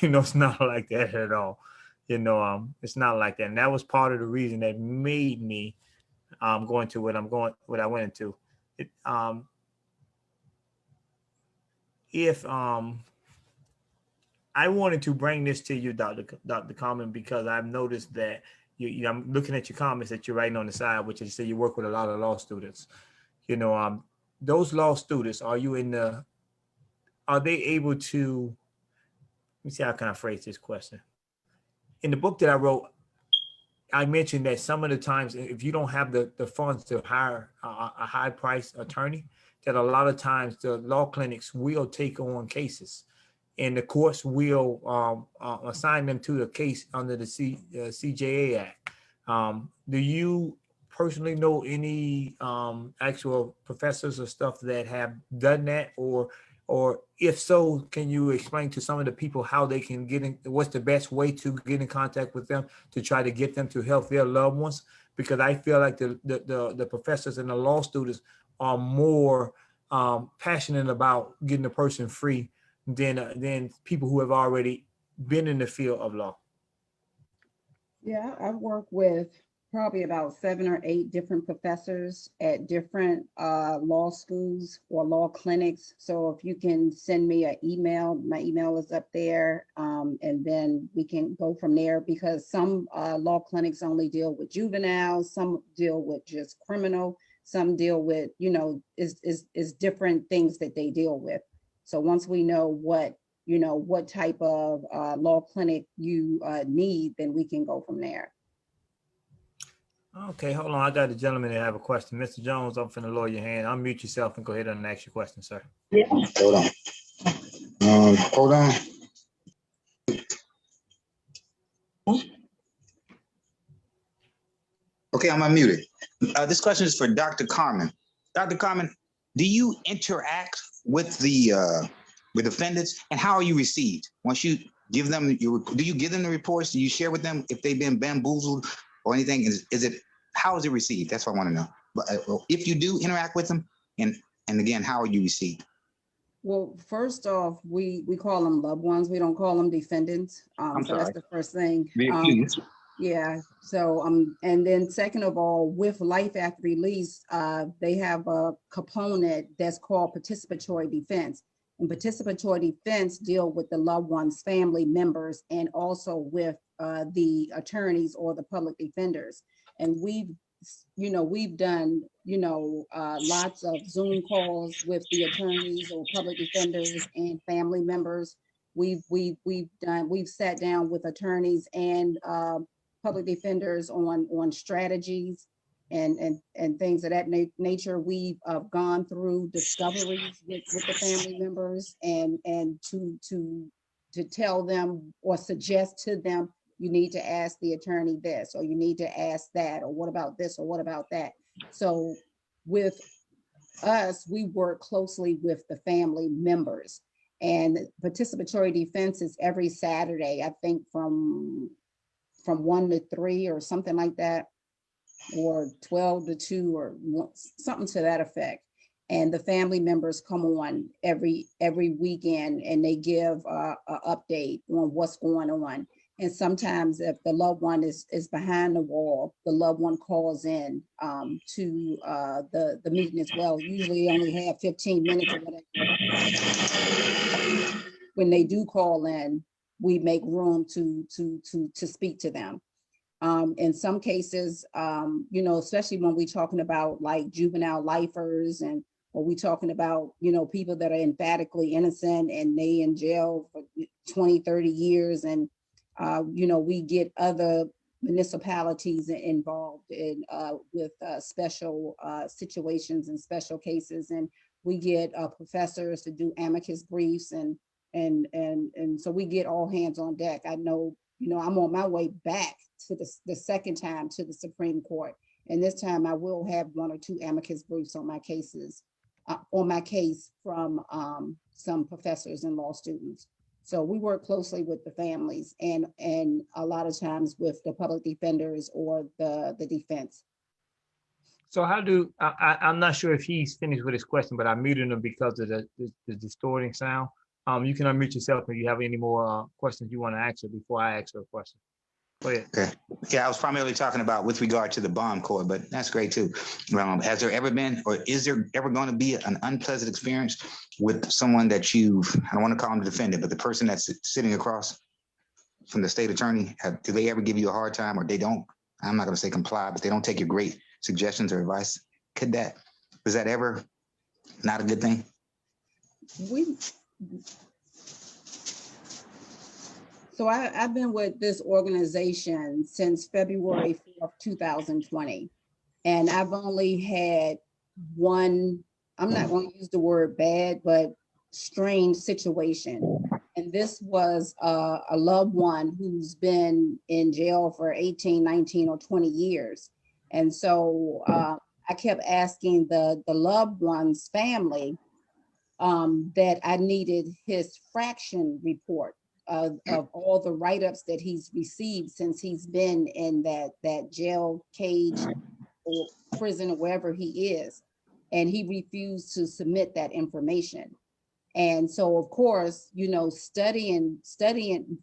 it's not like that at all. It's not like that, and that was part of the reason that made me go into what I went into. If I wanted to bring this to you, Dr. Common, because I've noticed that I'm looking at your comments that you're writing on the side, which is say you work with a lot of law students. Those law students, are they able to? Let me see, how can I phrase this question? In the book that I wrote, I mentioned that some of the times, if you don't have the funds to hire a high price attorney, that a lot of times the law clinics will take on cases, and the courts will assign them to the case under the CJA Act. Do you personally know any actual professors or stuff that have done that, or if so, can you explain to some of the people how they can get in, what's the best way to get in contact with them to try to get them to help their loved ones? Because I feel like the professors and the law students are more passionate about getting the person free than people who have already been in the field of law? Yeah, I've worked with probably about 7 or 8 different professors at different law schools or law clinics. So if you can send me an email, my email is up there, and then we can go from there, because some law clinics only deal with juveniles, some deal with just criminal, some deal with, is different things that they deal with. So once we know what type of law clinic you need, then we can go from there. Okay, hold on. I got a gentleman that have a question. Mr. Jones, I'm finna lower your hand. Unmute yourself and go ahead and ask your question, sir. Yeah. Hold on. Hold on. Okay, I'm unmuted. This question is for Dr. Carmen. Dr. Carmen, do you interact with the defendants, and how are you received? Once you give them do you give them the reports? Do you share with them if they've been bamboozled or anything? How is it received? That's what I want to know. But if you do interact with them, and again, how are you received? Well, first off, we call them loved ones. We don't call them defendants. So that's the first thing. Yeah. So and then second of all, with life after release, they have a component that's called participatory defense. And participatory defense deal with the loved ones, family members, and also with the attorneys or the public defenders. And we've done, lots of Zoom calls with the attorneys or public defenders and family members. We've sat down with attorneys and public defenders on strategies and things of that nature. We've gone through discoveries with the family members and to tell them or suggest to them, you need to ask the attorney this, or you need to ask that, or what about this, or what about that. So with us, we work closely with the family members, and participatory defense is every Saturday, I think from 1 to 3 or something like that, or 12 to 2 or something to that effect. And the family members come on every weekend and they give an update on what's going on. And sometimes if the loved one is behind the wall, the loved one calls in to the meeting as well. Usually only have 15 minutes or whatever. When they do call in, we make room to speak to them. In some cases, especially when we're talking about like juvenile lifers, and or we talking about, people that are emphatically innocent and they in jail for 20, 30 years. And, we get other municipalities involved in with special situations and special cases. And we get professors to do amicus briefs, and so we get all hands on deck. I know, I'm on my way back to the second time to the Supreme Court. And this time I will have 1 or 2 amicus briefs on my cases, on my case from some professors and law students. So we work closely with the families and a lot of times with the public defenders or the defense. So how do, I'm not sure if he's finished with his question, but I muted him because of the distorting sound. You can unmute yourself if you have any more questions you want to ask her before I ask her a question. Go ahead. Okay. Yeah, I was primarily talking about with regard to the bond court, but that's great too. Has there ever been, or is there ever going to be an unpleasant experience with someone that I don't want to call them the defendant, but the person that's sitting across from the state attorney? Do they ever give you a hard time, or they don't, I'm not going to say comply, but they don't take your great suggestions or advice? Was that ever not a good thing? So I've been with this organization since February 4th, 2020. And I've only had one, I'm not going to use the word bad, but strange situation. And this was a loved one who's been in jail for 18, 19, or 20 years. And so I kept asking the loved one's family that I needed his fraction report of all the write-ups that he's received since he's been in that jail cage or prison or wherever he is. and he refused to submit that information. And so, of course, you know, studying,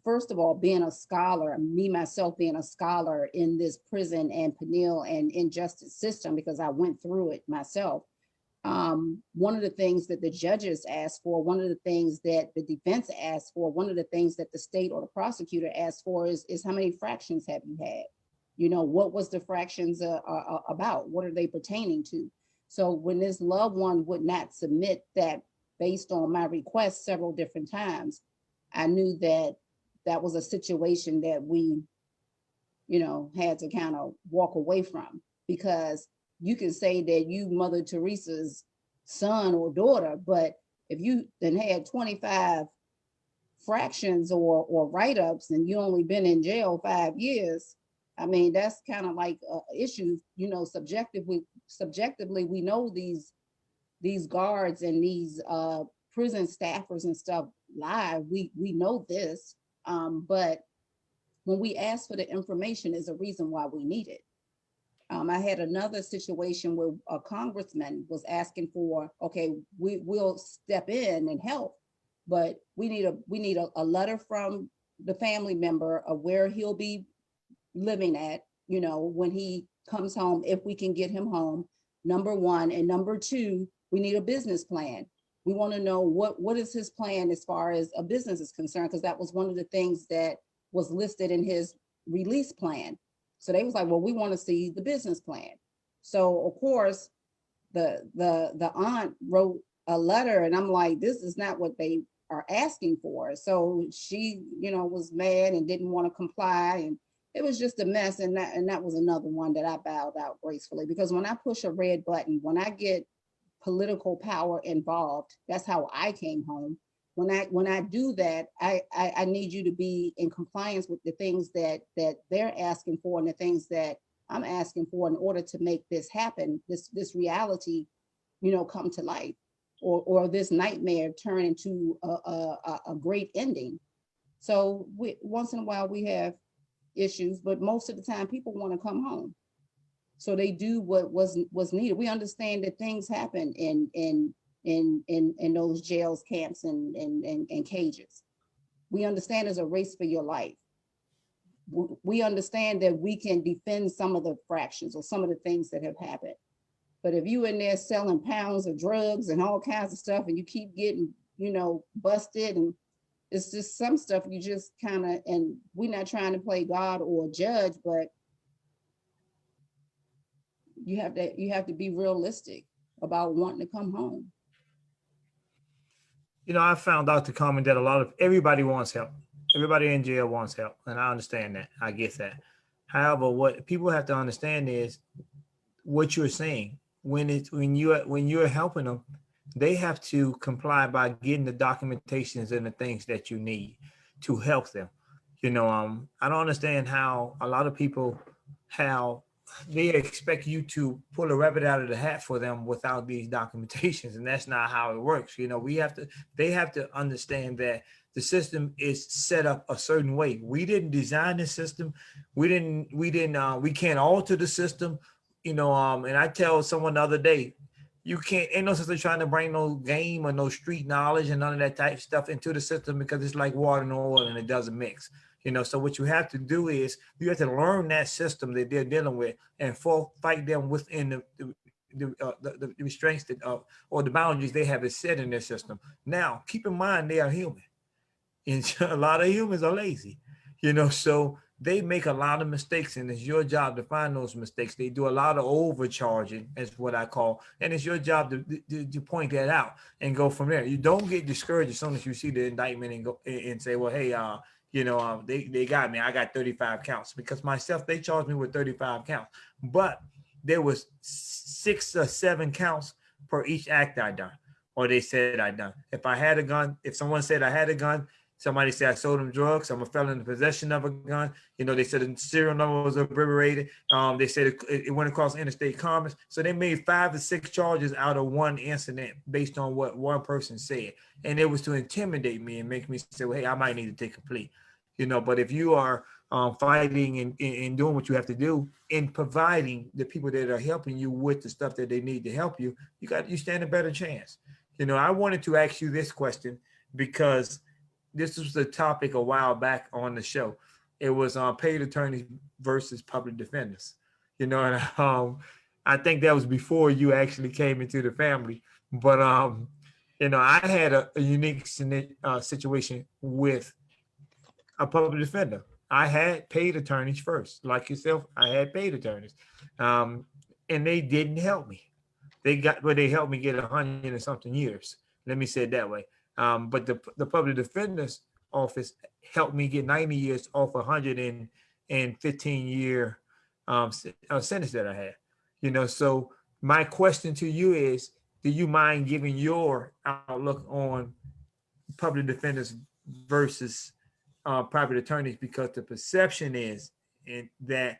first of all, being a scholar, me, myself, being a scholar in this prison and penal and injustice system, because I went through it myself. One of the things that the judges asked for, one of the things that the defense asked for, one of the things that the state or the prosecutor asked for is how many fractions have you had? You know, what was the fractions about? What are they pertaining to? So when this loved one would not submit that based on my request several different times, I knew that that was a situation that we, you know, had to kind of walk away from, because you can say that you Mother Teresa's son or daughter, but if you then had 25 fractions or write-ups and you only been in jail 5 years, I mean, that's kind of like issue, you know, subjectively, we know these guards and these prison staffers and stuff lie. We know this, but when we ask for the information is a reason why we need it. I had another situation where a congressman was asking for, okay, we'll step in and help, but we need a letter from the family member of where he'll be living at, you know, when he comes home, if we can get him home, number one. And number two, we need a business plan. We want to know what is his plan as far as a business is concerned, because that was one of the things that was listed in his release plan. So they was like, well, we want to see the business plan. So of course, the aunt wrote a letter, and I'm like, this is not what they are asking for. So she, you know, was mad and didn't want to comply, and it was just a mess. And that was another one that I bowed out gracefully, because when I push a red button, when I get political power involved, that's how I came home. When I do that, I need you to be in compliance with the things that they're asking for and the things that I'm asking for in order to make this happen, this reality, you know, come to life, or this nightmare turn into a great ending. So once in a while we have issues, but most of the time people want to come home. So they do what was needed. We understand that things happen in those jails, camps, and cages. We understand there's a race for your life. We understand that we can defend some of the fractions or some of the things that have happened. But if you in there selling pounds of drugs and all kinds of stuff, and you keep getting, you know, busted, and it's just some stuff you just kind of, and we're not trying to play God or judge, but you have to be realistic about wanting to come home. You know, I found out the comment that everybody wants help. Everybody in jail wants help. And I understand that. I get that. However, what people have to understand is what you're saying. When you're helping them, they have to comply by getting the documentations and the things that you need to help them. You know, I don't understand how a lot of people, how they expect you to pull a rabbit out of the hat for them without these documentations, and that's not how it works. You know, they have to understand that the system is set up a certain way. We didn't design the system. We can't alter the system. You know, and I tell someone the other day, ain't no system trying to bring no game or no street knowledge and none of that type of stuff into the system, because it's like water and oil and it doesn't mix. You know, so what you have to do is you have to learn that system that they're dealing with and fight them within the restraints that or the boundaries they have set in their system. Now, keep in mind they are human, and a lot of humans are lazy. You know, so they make a lot of mistakes, and it's your job to find those mistakes. They do a lot of overcharging, is what I call, and it's your job to point that out and go from there. You don't get discouraged as soon as you see the indictment and go and say, well, hey, you know, they got me. I got 35 counts, because myself, they charged me with 35 counts, but there was 6 or 7 counts per each act I done, or they said I done. If I had a gun, if someone said I had a gun, somebody said I sold them drugs, I'm a felon in possession of a gun. You know, they said the serial number was obliterated. They said it went across interstate commerce. So they made 5 to 6 charges out of one incident based on what one person said. And it was to intimidate me and make me say, well, hey, I might need to take a plea. You know, but if you are fighting and doing what you have to do in providing the people that are helping you with the stuff that they need to help you, you stand a better chance. I wanted to ask you this question because this was the topic a while back on the show. It was paid attorneys versus public defenders. And I think that was before you actually came into the family. But I had a unique situation with a public defender. I had paid attorneys first, like yourself. I had paid attorneys, and they didn't help me. They helped me get 100 and something years. Let me say it that way. But the public defender's office helped me get 90 years off 115-year sentence that I had. So my question to you is, do you mind giving your outlook on public defenders versus private attorneys? Because the perception is that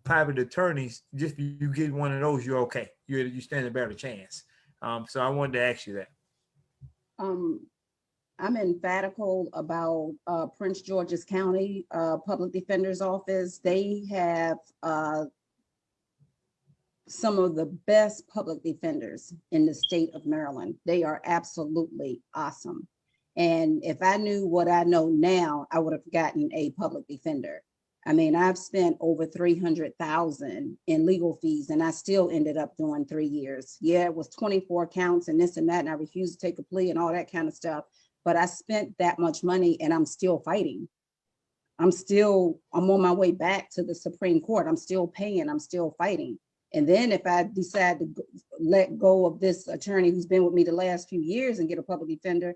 private attorneys, just you get one of those, you're okay. You stand a better chance. So I wanted to ask you that. I'm emphatical about Prince George's County Public Defender's Office. They have some of the best public defenders in the state of Maryland. They are absolutely awesome. And if I knew what I know now, I would have gotten a public defender. I mean, I've spent over $300,000 in legal fees, and I still ended up doing 3 years. Yeah, it was 24 counts and this and that, and I refused to take a plea and all that kind of stuff. But I spent that much money and I'm still fighting. I'm on my way back to the Supreme Court. I'm still paying, I'm still fighting. And then if I decide to let go of this attorney who's been with me the last few years and get a public defender,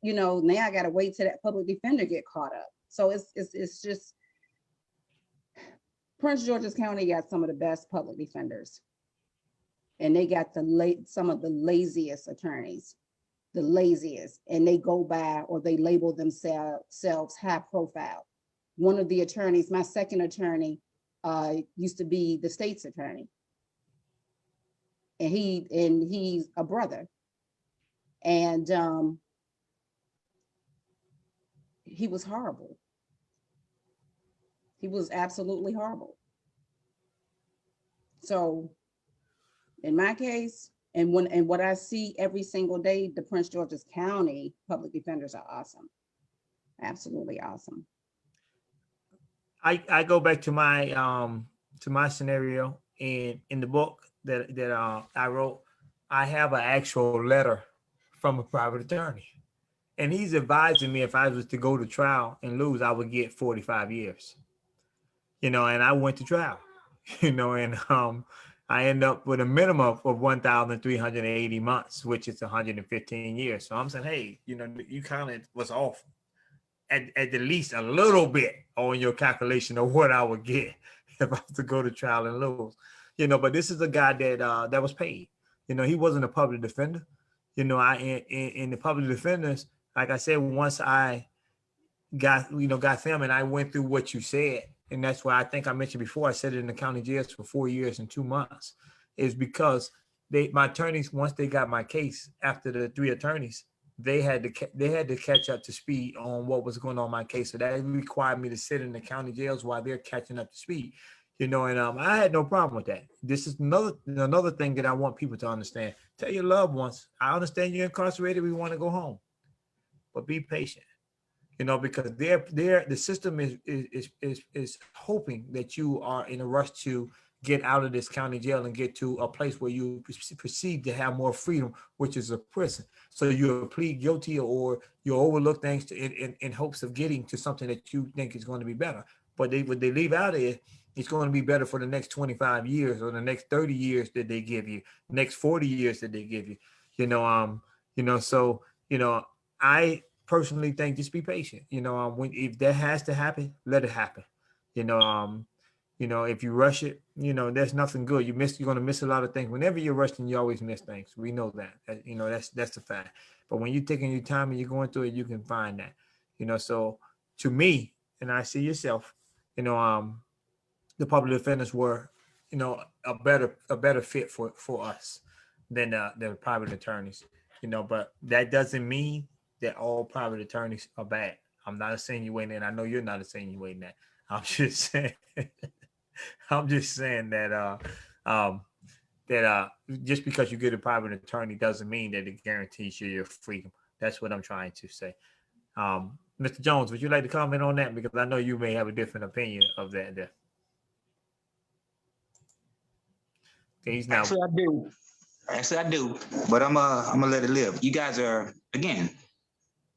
now I got to wait till that public defender get caught up. So it's just, Prince George's County got some of the best public defenders, and they got some of the laziest attorneys, the laziest, and they go by, or they label themselves high profile. One of the attorneys, my second attorney, used to be the state's attorney, and he's a brother, and he was horrible. He was absolutely horrible. So in my case, and what I see every single day, the Prince George's County public defenders are awesome. Absolutely awesome. I go back to my scenario in the book that I wrote. I have an actual letter from a private attorney, and he's advising me if I was to go to trial and lose, I would get 45 years. And I went to trial, and I end up with a minimum of 1,380 months, which is 115 years. So I'm saying, hey, you kind of was off at the least a little bit on your calculation of what I would get if I was to go to trial and lose. But this is a guy that was paid. He wasn't a public defender. In the public defenders, like I said, once I got them and I went through what you said, and that's why I think I mentioned before, I said it in the county jails for 4 years and 2 months, is because my attorneys, once they got my case, after the 3 attorneys, they had to catch up to speed on what was going on in my case. So that required me to sit in the county jails while they're catching up to speed. And I had no problem with that. This is another thing that I want people to understand. Tell your loved ones, I understand you're incarcerated, we want to go home, but be patient. Because the system is hoping that you are in a rush to get out of this county jail and get to a place where you perceive to have more freedom, which is a prison. So you plead guilty or you overlook things in hopes of getting to something that you think is going to be better. But what they leave out is it's going to be better for the next 25 years or the next 30 years that they give you, next 40 years that they give you. So I personally think just be patient. If that has to happen, let it happen. If you rush it, there's nothing good. You're going to miss a lot of things. Whenever you're rushing, you always miss things. We know that. That's a fact. But when you're taking your time and you're going through it, you can find that. So to me, and I see yourself, the public defenders were, a better fit for us than the private attorneys. But that doesn't mean that all private attorneys are bad. I'm not insinuating that. I know you're not insinuating that. I'm just saying. I'm just saying that just because you get a private attorney doesn't mean that it guarantees you your freedom. That's what I'm trying to say. Mr. Jones, would you like to comment on that? Because I know you may have a different opinion of that. There. He's now. Actually, I do. Actually, I do. But I'm gonna let it live. You guys are again.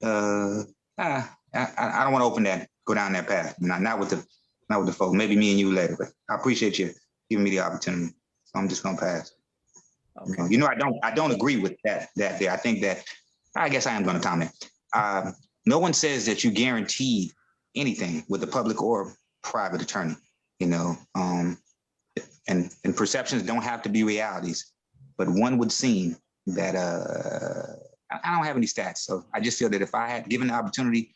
I don't want to open that, go down that path. Not with the folks. Maybe me and you later. But I appreciate you giving me the opportunity. So I'm just gonna pass. Okay. You know, I don't agree with that there. I think that I guess I am gonna comment. No one says that you guarantee anything with a public or private attorney, you know, and perceptions don't have to be realities, but one would seem that I don't have any stats. So I just feel that if I had given the opportunity,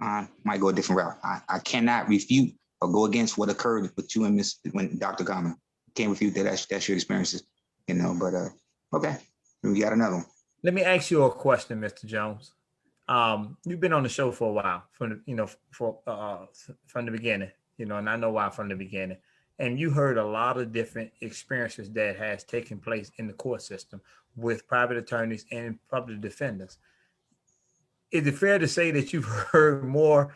I might go a different route. I cannot refute or go against what occurred with you and when Dr. Garman. Can't refute that. That's your experiences, you know, but okay, we got another one. Let me ask you a question, Mr. Jones. You've been on the show for a while, from the beginning, you know, and I know why from the beginning. And you heard a lot of different experiences that has taken place in the court system with private attorneys and public defenders. Is it fair to say that you've heard more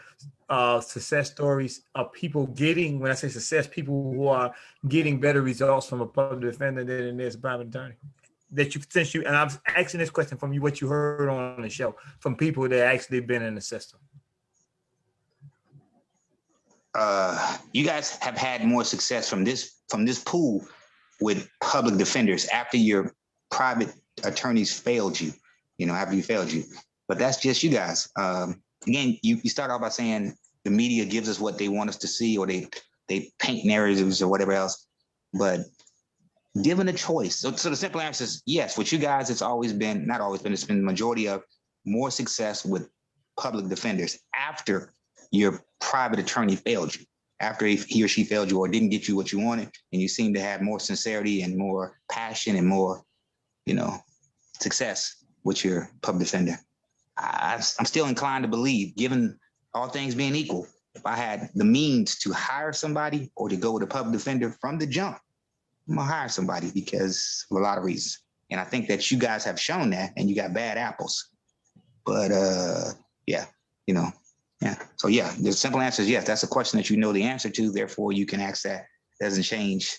success stories of people getting, when I say success, people who are getting better results from a public defender than this private attorney? And I'm asking this question from you, what you heard on the show from people that actually been in the system. You guys have had more success from this pool with public defenders after your private attorneys failed you, you know, after you failed you. But that's just you guys. Again, you start off by saying the media gives us what they want us to see, or they paint narratives or whatever else. But given a choice, so the simple answer is yes. With you guys, it's always been, not always been, it's been the majority of more success with public defenders after your private attorney failed you, after he or she failed you or didn't get you what you wanted, and you seem to have more sincerity and more passion and more, you know, success with your public defender. I'm still inclined to believe, given all things being equal, if I had the means to hire somebody or to go with a public defender from the jump, I'm gonna hire somebody because of a lot of reasons. And I think that you guys have shown that, and you got bad apples. But yeah, you know, yeah. So yeah, the simple answer is yes. That's a question that you know the answer to. Therefore, you can ask that. It doesn't change.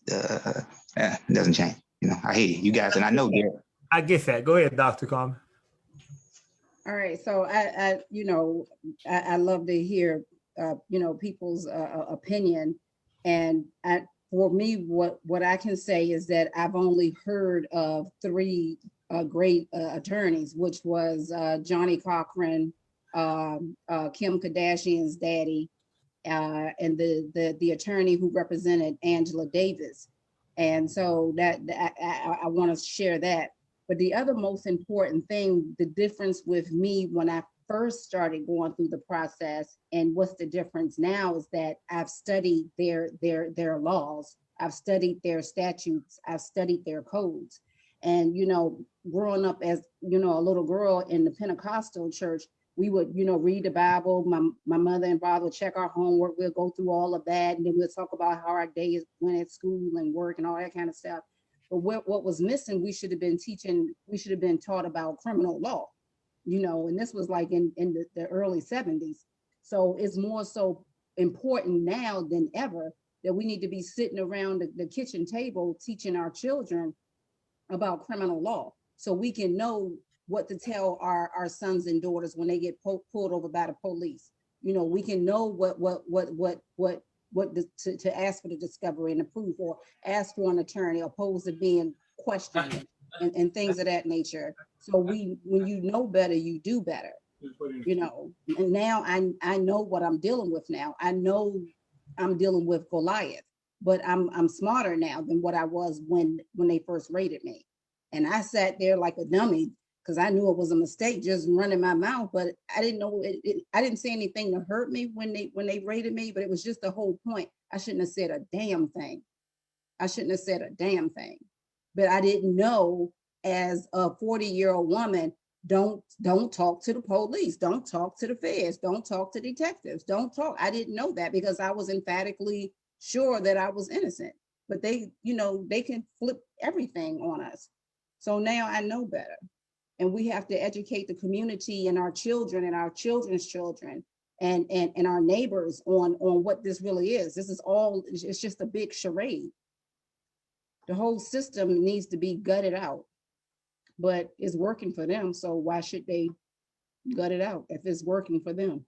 It doesn't change. You know, I hear you guys, and I know that. I get that. Go ahead, Dr. Carmen. All right, so I love to hear people's opinion, and for me, what I can say is that I've only heard of 3 great attorneys, which was Johnny Cochran, Kim Kardashian's daddy, and the attorney who represented Angela Davis, and so that I want to share that. But the other most important thing, the difference with me when I first started going through the process and what's the difference now, is that I've studied their laws, I've studied their statutes, I've studied their codes. And, you know, growing up as, you know, a little girl in the Pentecostal church, we would, you know, read the Bible. My mother and father would check our homework. We'll go through all of that. And then we'll talk about how our days went at school and work and all that kind of stuff. But what was missing, we should have been taught about criminal law, you know, and this was like in the early 70s. So it's more so important now than ever that we need to be sitting around the kitchen table teaching our children about criminal law, so we can know what to tell our sons and daughters when they get pulled over by the police. You know, we can know to ask for the discovery and the proof, or ask for an attorney, opposed to being questioned and things of that nature. So when you know better, you do better, you know. And now I know what I'm dealing with now. I know I'm dealing with Goliath, but I'm smarter now than what I was when they first raided me. And I sat there like a dummy because I knew it was a mistake just running my mouth, but I didn't know I didn't say anything to hurt me when they raided me, but it was just the whole point. I shouldn't have said a damn thing. But I didn't know, as a 40-year-old woman, don't talk to the police, don't talk to the feds, don't talk to detectives, don't talk. I didn't know that because I was emphatically sure that I was innocent, but they, you know, they can flip everything on us. So now I know better. And we have to educate the community and our children and our children's children and our neighbors on what this really is. This is all, it's just a big charade. The whole system needs to be gutted out, but it's working for them. So why should they gut it out if it's working for them?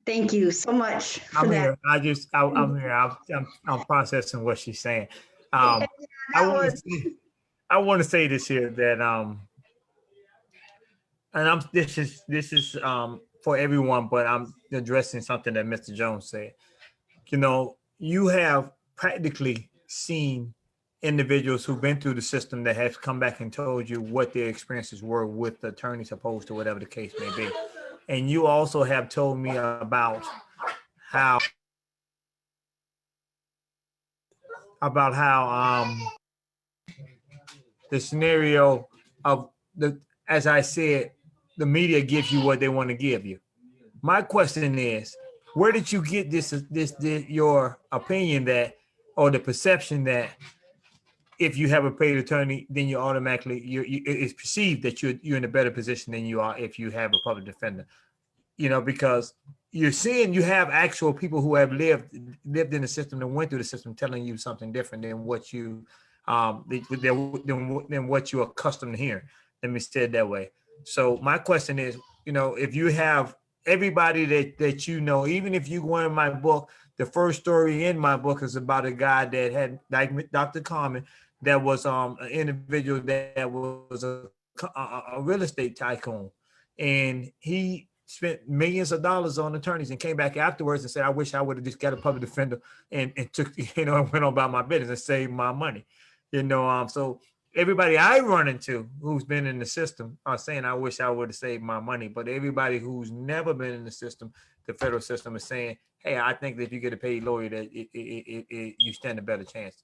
Thank you so much for I'm that. here. I'm here. I'm processing what she's saying. Yeah, I that want was- to say, I want to say this here that and this is for everyone, but I'm addressing something that Mr. Jones said. You know, you have practically seen individuals who've been through the system that have come back and told you what their experiences were with the attorneys opposed to whatever the case may be. And you also have told me about how the scenario of the, as I said, the media gives you what they want to give you. My question is, where did you get this your opinion that, or the perception that if you have a paid attorney, then you automatically, it's perceived that you're in a better position than you are if you have a public defender? You know, because you're seeing you have actual people who have lived in the system and went through the system telling you something different than what you than what you're accustomed to hearing. Let me say it that way. So my question is, you know, if you have everybody that you know, even if you go in my book, the first story in my book is about a guy that had, like Dr. Carmen, that was an individual that was a real estate tycoon, and he spent millions of dollars on attorneys and came back afterwards and said, I wish I would have just got a public defender and took, you know, and went on about my business and saved my money. You know, so everybody I run into who's been in the system are saying, I wish I would have saved my money. But everybody who's never been in the system, the federal system, is saying, hey, I think that if you get a paid lawyer, that you stand a better chance.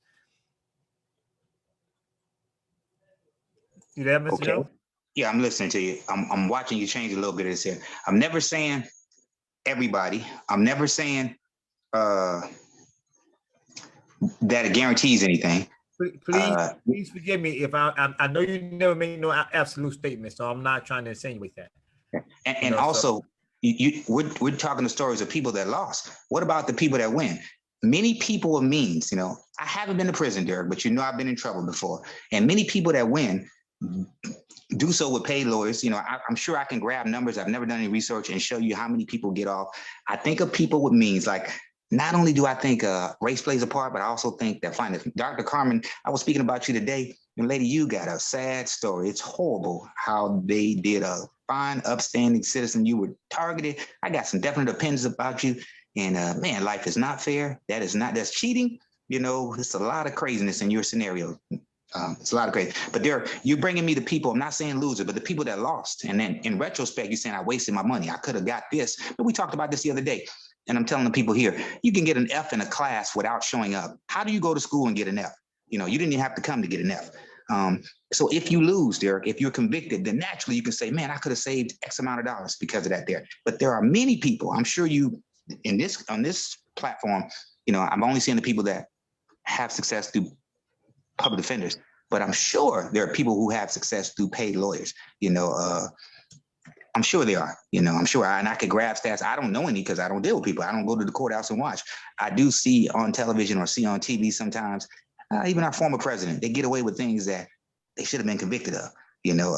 You there, Mr. Okay. Jones? Yeah, I'm listening to you. I'm watching you change a little bit of this here. I'm never saying everybody. I'm never saying that it guarantees anything. Please forgive me if I know you never made no absolute statement, so I'm not trying to insinuate that. And also, we're talking the stories of people that lost. What about the people that win? Many people of means, you know, I haven't been to prison, Derek, but you know I've been in trouble before. And many people that win do so with paid lawyers. You know, I'm sure I can grab numbers. I've never done any research and show you how many people get off. I think of people with means. Like, not only do I think race plays a part, but I also think that finance. Dr. Carmen, I was speaking about you today, and lady, you got a sad story. It's horrible how they did a fine, upstanding citizen. You were targeted. I got some definite opinions about you. And man, life is not fair. That's cheating. You know, it's a lot of craziness in your scenario. It's a lot of crazy. But you're bringing me the people, I'm not saying loser, but the people that lost. And then in retrospect, you're saying I wasted my money. I could have got this. But we talked about this the other day. And I'm telling the people here, you can get an F in a class without showing up. How do you go to school and get an F? You know, you didn't even have to come to get an F. So if you lose, Derek, if you're convicted, then naturally you can say, man, I could have saved X amount of dollars because of that there. But there are many people, I'm sure you, on this platform, you know, I'm only seeing the people that have success through public defenders, but I'm sure there are people who have success through paid lawyers. You know, I'm sure they are. You know, I'm sure, and I could grab stats. I don't know any because I don't deal with people. I don't go to the courthouse and watch. I do see on television or see on TV sometimes. Even our former president, they get away with things that they should have been convicted of. You know,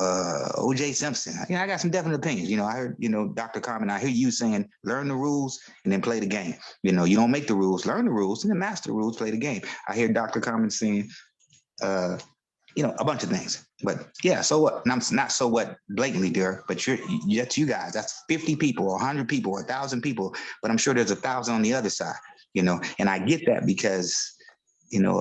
O.J. Simpson. You know, I got some definite opinions. You know, I heard, you know, Dr. Carmen, I hear you saying, learn the rules and then play the game. You know, you don't make the rules, learn the rules and then master the rules, play the game. I hear Dr. Carmen saying, you know, a bunch of things. But yeah, so what? And I'm not so what blatantly, Derek, but that's you guys. That's 50 people or 100 people or 1,000 people. But I'm sure there's 1,000 on the other side, you know, and I get that because, you know,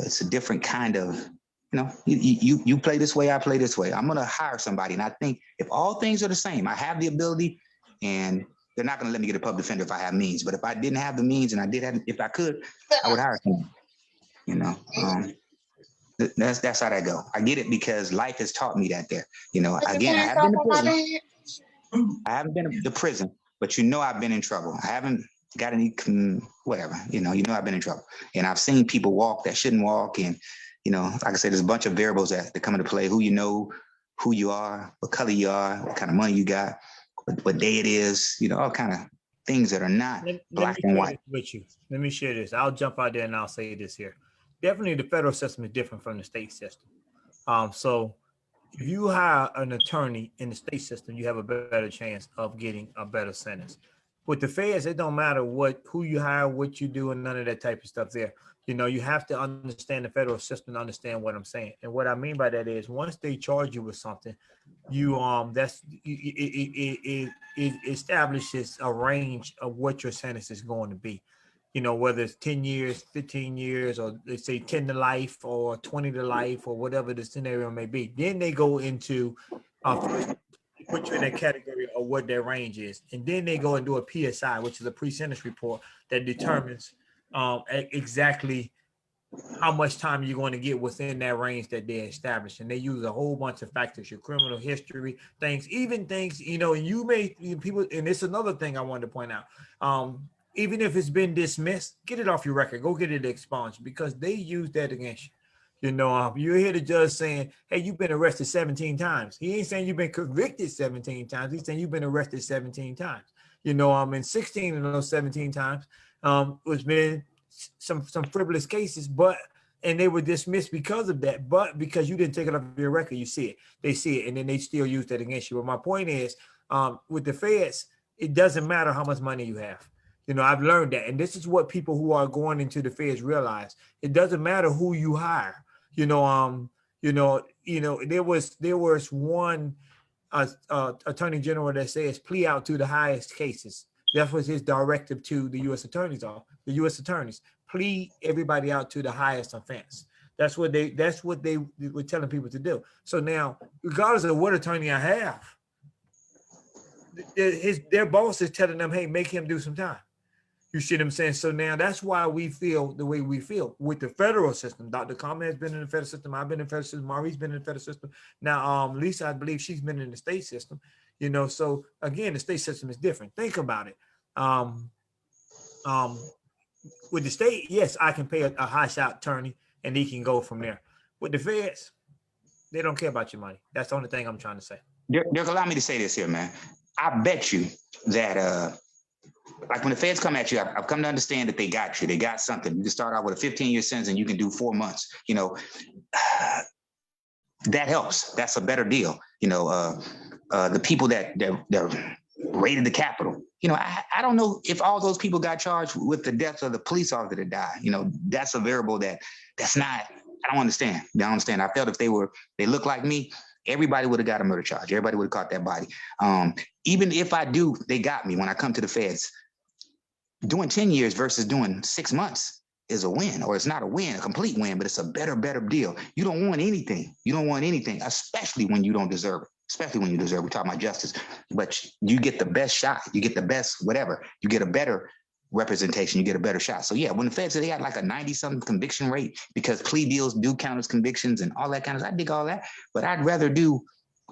it's a different kind of, you know, you play this way, I play this way. I'm going to hire somebody. And I think if all things are the same, I have the ability, and they're not going to let me get a public defender if I have means. But if I didn't have the means and I did have, if I could, I would hire someone. You know, that's how that go. I get it because life has taught me that there. You know, again, I have been to prison. I haven't been to prison, but you know I've been in trouble. I haven't got any whatever. You know I've been in trouble, and I've seen people walk that shouldn't walk, and you know, like I said, there's a bunch of variables that come into play. Who you know, who you are, what color you are, what kind of money you got, what day it is. You know, all kind of things that are not black and white. With you, let me share this. I'll jump out there and I'll say this here. Definitely, the federal system is different from the state system. So if you hire an attorney in the state system, you have a better chance of getting a better sentence. With the feds, it don't matter who you hire, what you do, and none of that type of stuff there. You know, you have to understand the federal system to understand what I'm saying. And what I mean by that is once they charge you with something, it establishes a range of what your sentence is going to be. You know, whether it's 10 years, 15 years, or they say 10 to life or 20 to life or whatever the scenario may be. Then they go into first put you in that category of what their range is. And then they go and do a PSI, which is a pre-sentence report that determines exactly how much time you're going to get within that range that they established. And they use a whole bunch of factors, your criminal history, even things, you know, and people, and it's another thing I wanted to point out. Even if it's been dismissed, get it off your record. Go get it expunged because they use that against you. You know, you hear the judge saying, hey, you've been arrested 17 times. He ain't saying you've been convicted 17 times. He's saying you've been arrested 17 times. You know, and 16 of those 17 times was been some frivolous cases, and they were dismissed because of that. But because you didn't take it off your record, you see it. They see it, and then they still use that against you. But my point is, with the feds, it doesn't matter how much money you have. You know, I've learned that. And this is what people who are going into the feds realize. It doesn't matter who you hire. There was one attorney general that says plea out to the highest cases. That was his directive to the U.S. attorneys plea everybody out to the highest offense. That's what they were telling people to do. So now, regardless of what attorney I have, their boss is telling them, hey, make him do some time. You see what I'm saying? So now that's why we feel the way we feel with the federal system. Dr. Carmen has been in the federal system. I've been in the federal system. Marie's been in the federal system. Now, Lisa, I believe she's been in the state system. You know, so again, the state system is different. Think about it. With the state, yes, I can pay a high shot attorney and he can go from there. With the feds, they don't care about your money. That's the only thing I'm trying to say. Dirk, allow me to say this here, man. I bet you that like when the feds come at you, I've come to understand that they got you. They got something. You can start out with a 15-year sentence and you can do 4 months. You know, that helps. That's a better deal. You know, the people that raided the Capitol. You know, I don't know if all those people got charged with the death of the police officer that died. You know, that's a variable that's not. I don't understand. I don't understand. I felt if they look like me, everybody would have got a murder charge. Everybody would have caught that body. Even if they got me when I come to the feds. Doing 10 years versus doing 6 months is a win, or it's not a win, a complete win, but it's a better deal. You don't want anything. You don't want anything, especially when you don't deserve it, especially when you deserve it. We're talking about justice, but you get the best shot. You get the best, whatever. You get a better representation. You get a better shot. So yeah, when the feds say they got like a 90-something conviction rate because plea deals do count as convictions and all that kind of stuff, I dig all that, but I'd rather do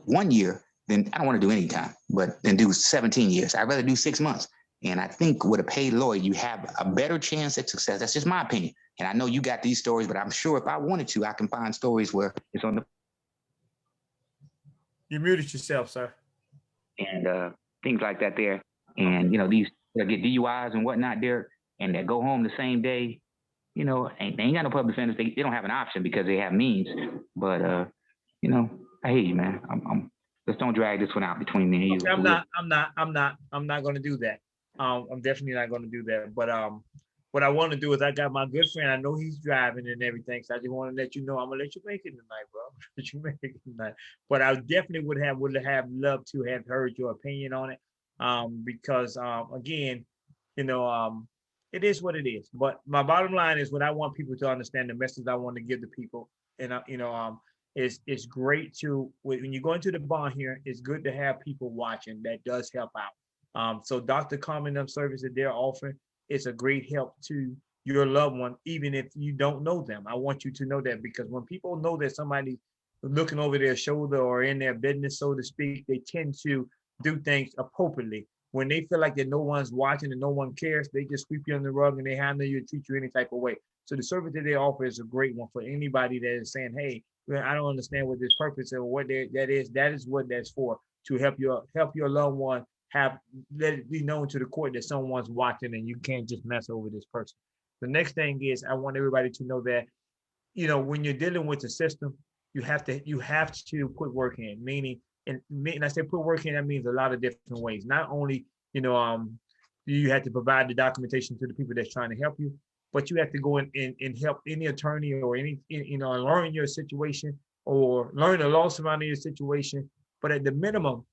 1 year than, I don't want to do any time, but then do 17 years. I'd rather do 6 months. And I think with a paid lawyer, you have a better chance at success. That's just my opinion. And I know you got these stories, but I'm sure if I wanted to, I can find stories where it's on the. You muted yourself, sir. And things like that there. And, you know, these that get DUIs and whatnot there and that go home the same day, you know, they ain't got no public defenders. They don't have an option because they have means. But, you know, I hear you, man. Let's don't drag this one out between me and you. Okay, I'm not going to do that. I'm definitely not going to do that. But what I want to do is I got my good friend. I know he's driving and everything. So I just want to let you know I'm going to let you make it tonight, bro. Let you make it tonight. But I definitely would have loved to have heard your opinion on it. Because again, you know, it is what it is. But my bottom line is what I want people to understand, the message I want to give to people. And, you know, it's great to, when you go into the bond hearing, it's good to have people watching. That does help out. So Dr. Carmen service that they're offering, it's a great help to your loved one, even if you don't know them. I want you to know that, because when people know that somebody's looking over their shoulder or in their business, so to speak, they tend to do things appropriately. When they feel like that no one's watching and no one cares, they just sweep you under the rug and they handle you and treat you any type of way. So the service that they offer is a great one for anybody that is saying, hey, I don't understand what this purpose or what that is. That is what that's for, to help your loved one let it be known to the court that someone's watching and you can't just mess over this person. The next thing is, I want everybody to know that, when you're dealing with the system, you have to put work in, meaning, and I say put work in, that means a lot of different ways. Not only, you have to provide the documentation to the people that's trying to help you, but you have to go in and help any attorney or any, learn your situation or learn the law surrounding your situation. But at the minimum,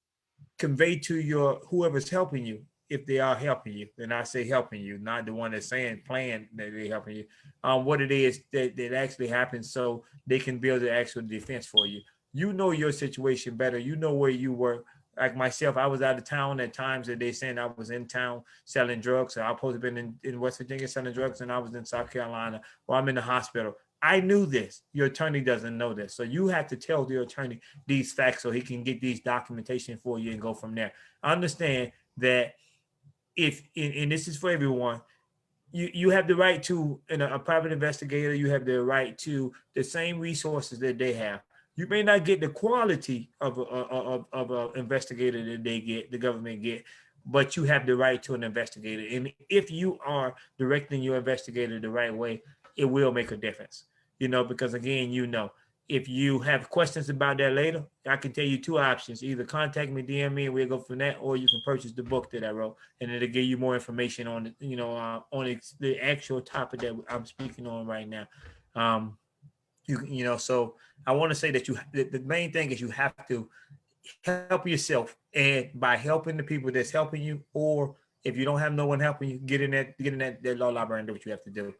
convey to your whoever's helping you, if they are helping you, and I say helping you, not the one that's playing that they're helping you, what it is that actually happens, so they can build the actual defense for you. You know your situation better. You know where you were. Like myself, I was out of town at times that they saying I was in town selling drugs. So I supposed to have been in West Virginia selling drugs, and I was in South Carolina, or I'm in the hospital. I knew this. Your attorney doesn't know this. So you have to tell the attorney these facts so he can get these documentation for you and go from there. Understand that and this is for everyone, you have the right to, a private investigator, you have the right to the same resources that they have. You may not get the quality of an investigator that the government get, but you have the right to an investigator. And if you are directing your investigator the right way, it will make a difference. Because again, if you have questions about that later, I can tell you two options. Either contact me, DM me, and we'll go from that, or you can purchase the book that I wrote, and it'll give you more information on the actual topic that I'm speaking on right now. So I want to say that the main thing is you have to help yourself, and by helping the people that's helping you, or if you don't have no one helping you, get in that law library and do what you have to do.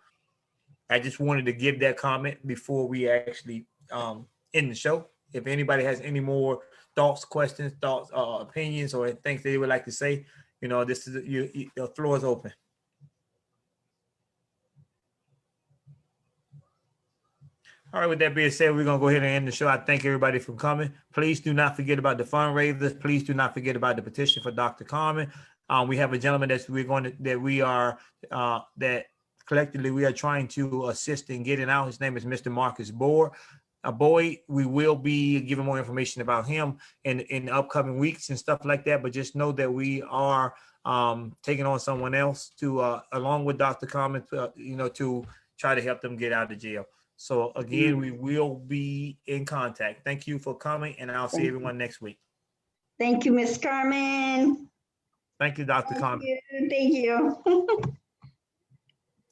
I just wanted to give that comment before we actually end the show. If anybody has any more thoughts, questions, opinions, or things they would like to say, this is the floor is open. All right, with that being said, we're going to go ahead and end the show. I thank everybody for coming. Please do not forget about the fundraisers. Please do not forget about the petition for Dr. Carmen. We have a gentleman that collectively we are trying to assist in getting out. His name is Mr. Marcus Boyd. We will be giving more information about him in the upcoming weeks and stuff like that. But just know that we are taking on someone else to, along with Dr. Carmen, to try to help them get out of jail. So again, we will be in contact. Thank you for coming, and I'll see everyone next week. Thank you, Miss Carmen. Thank you, Dr. Carmen. Thank you.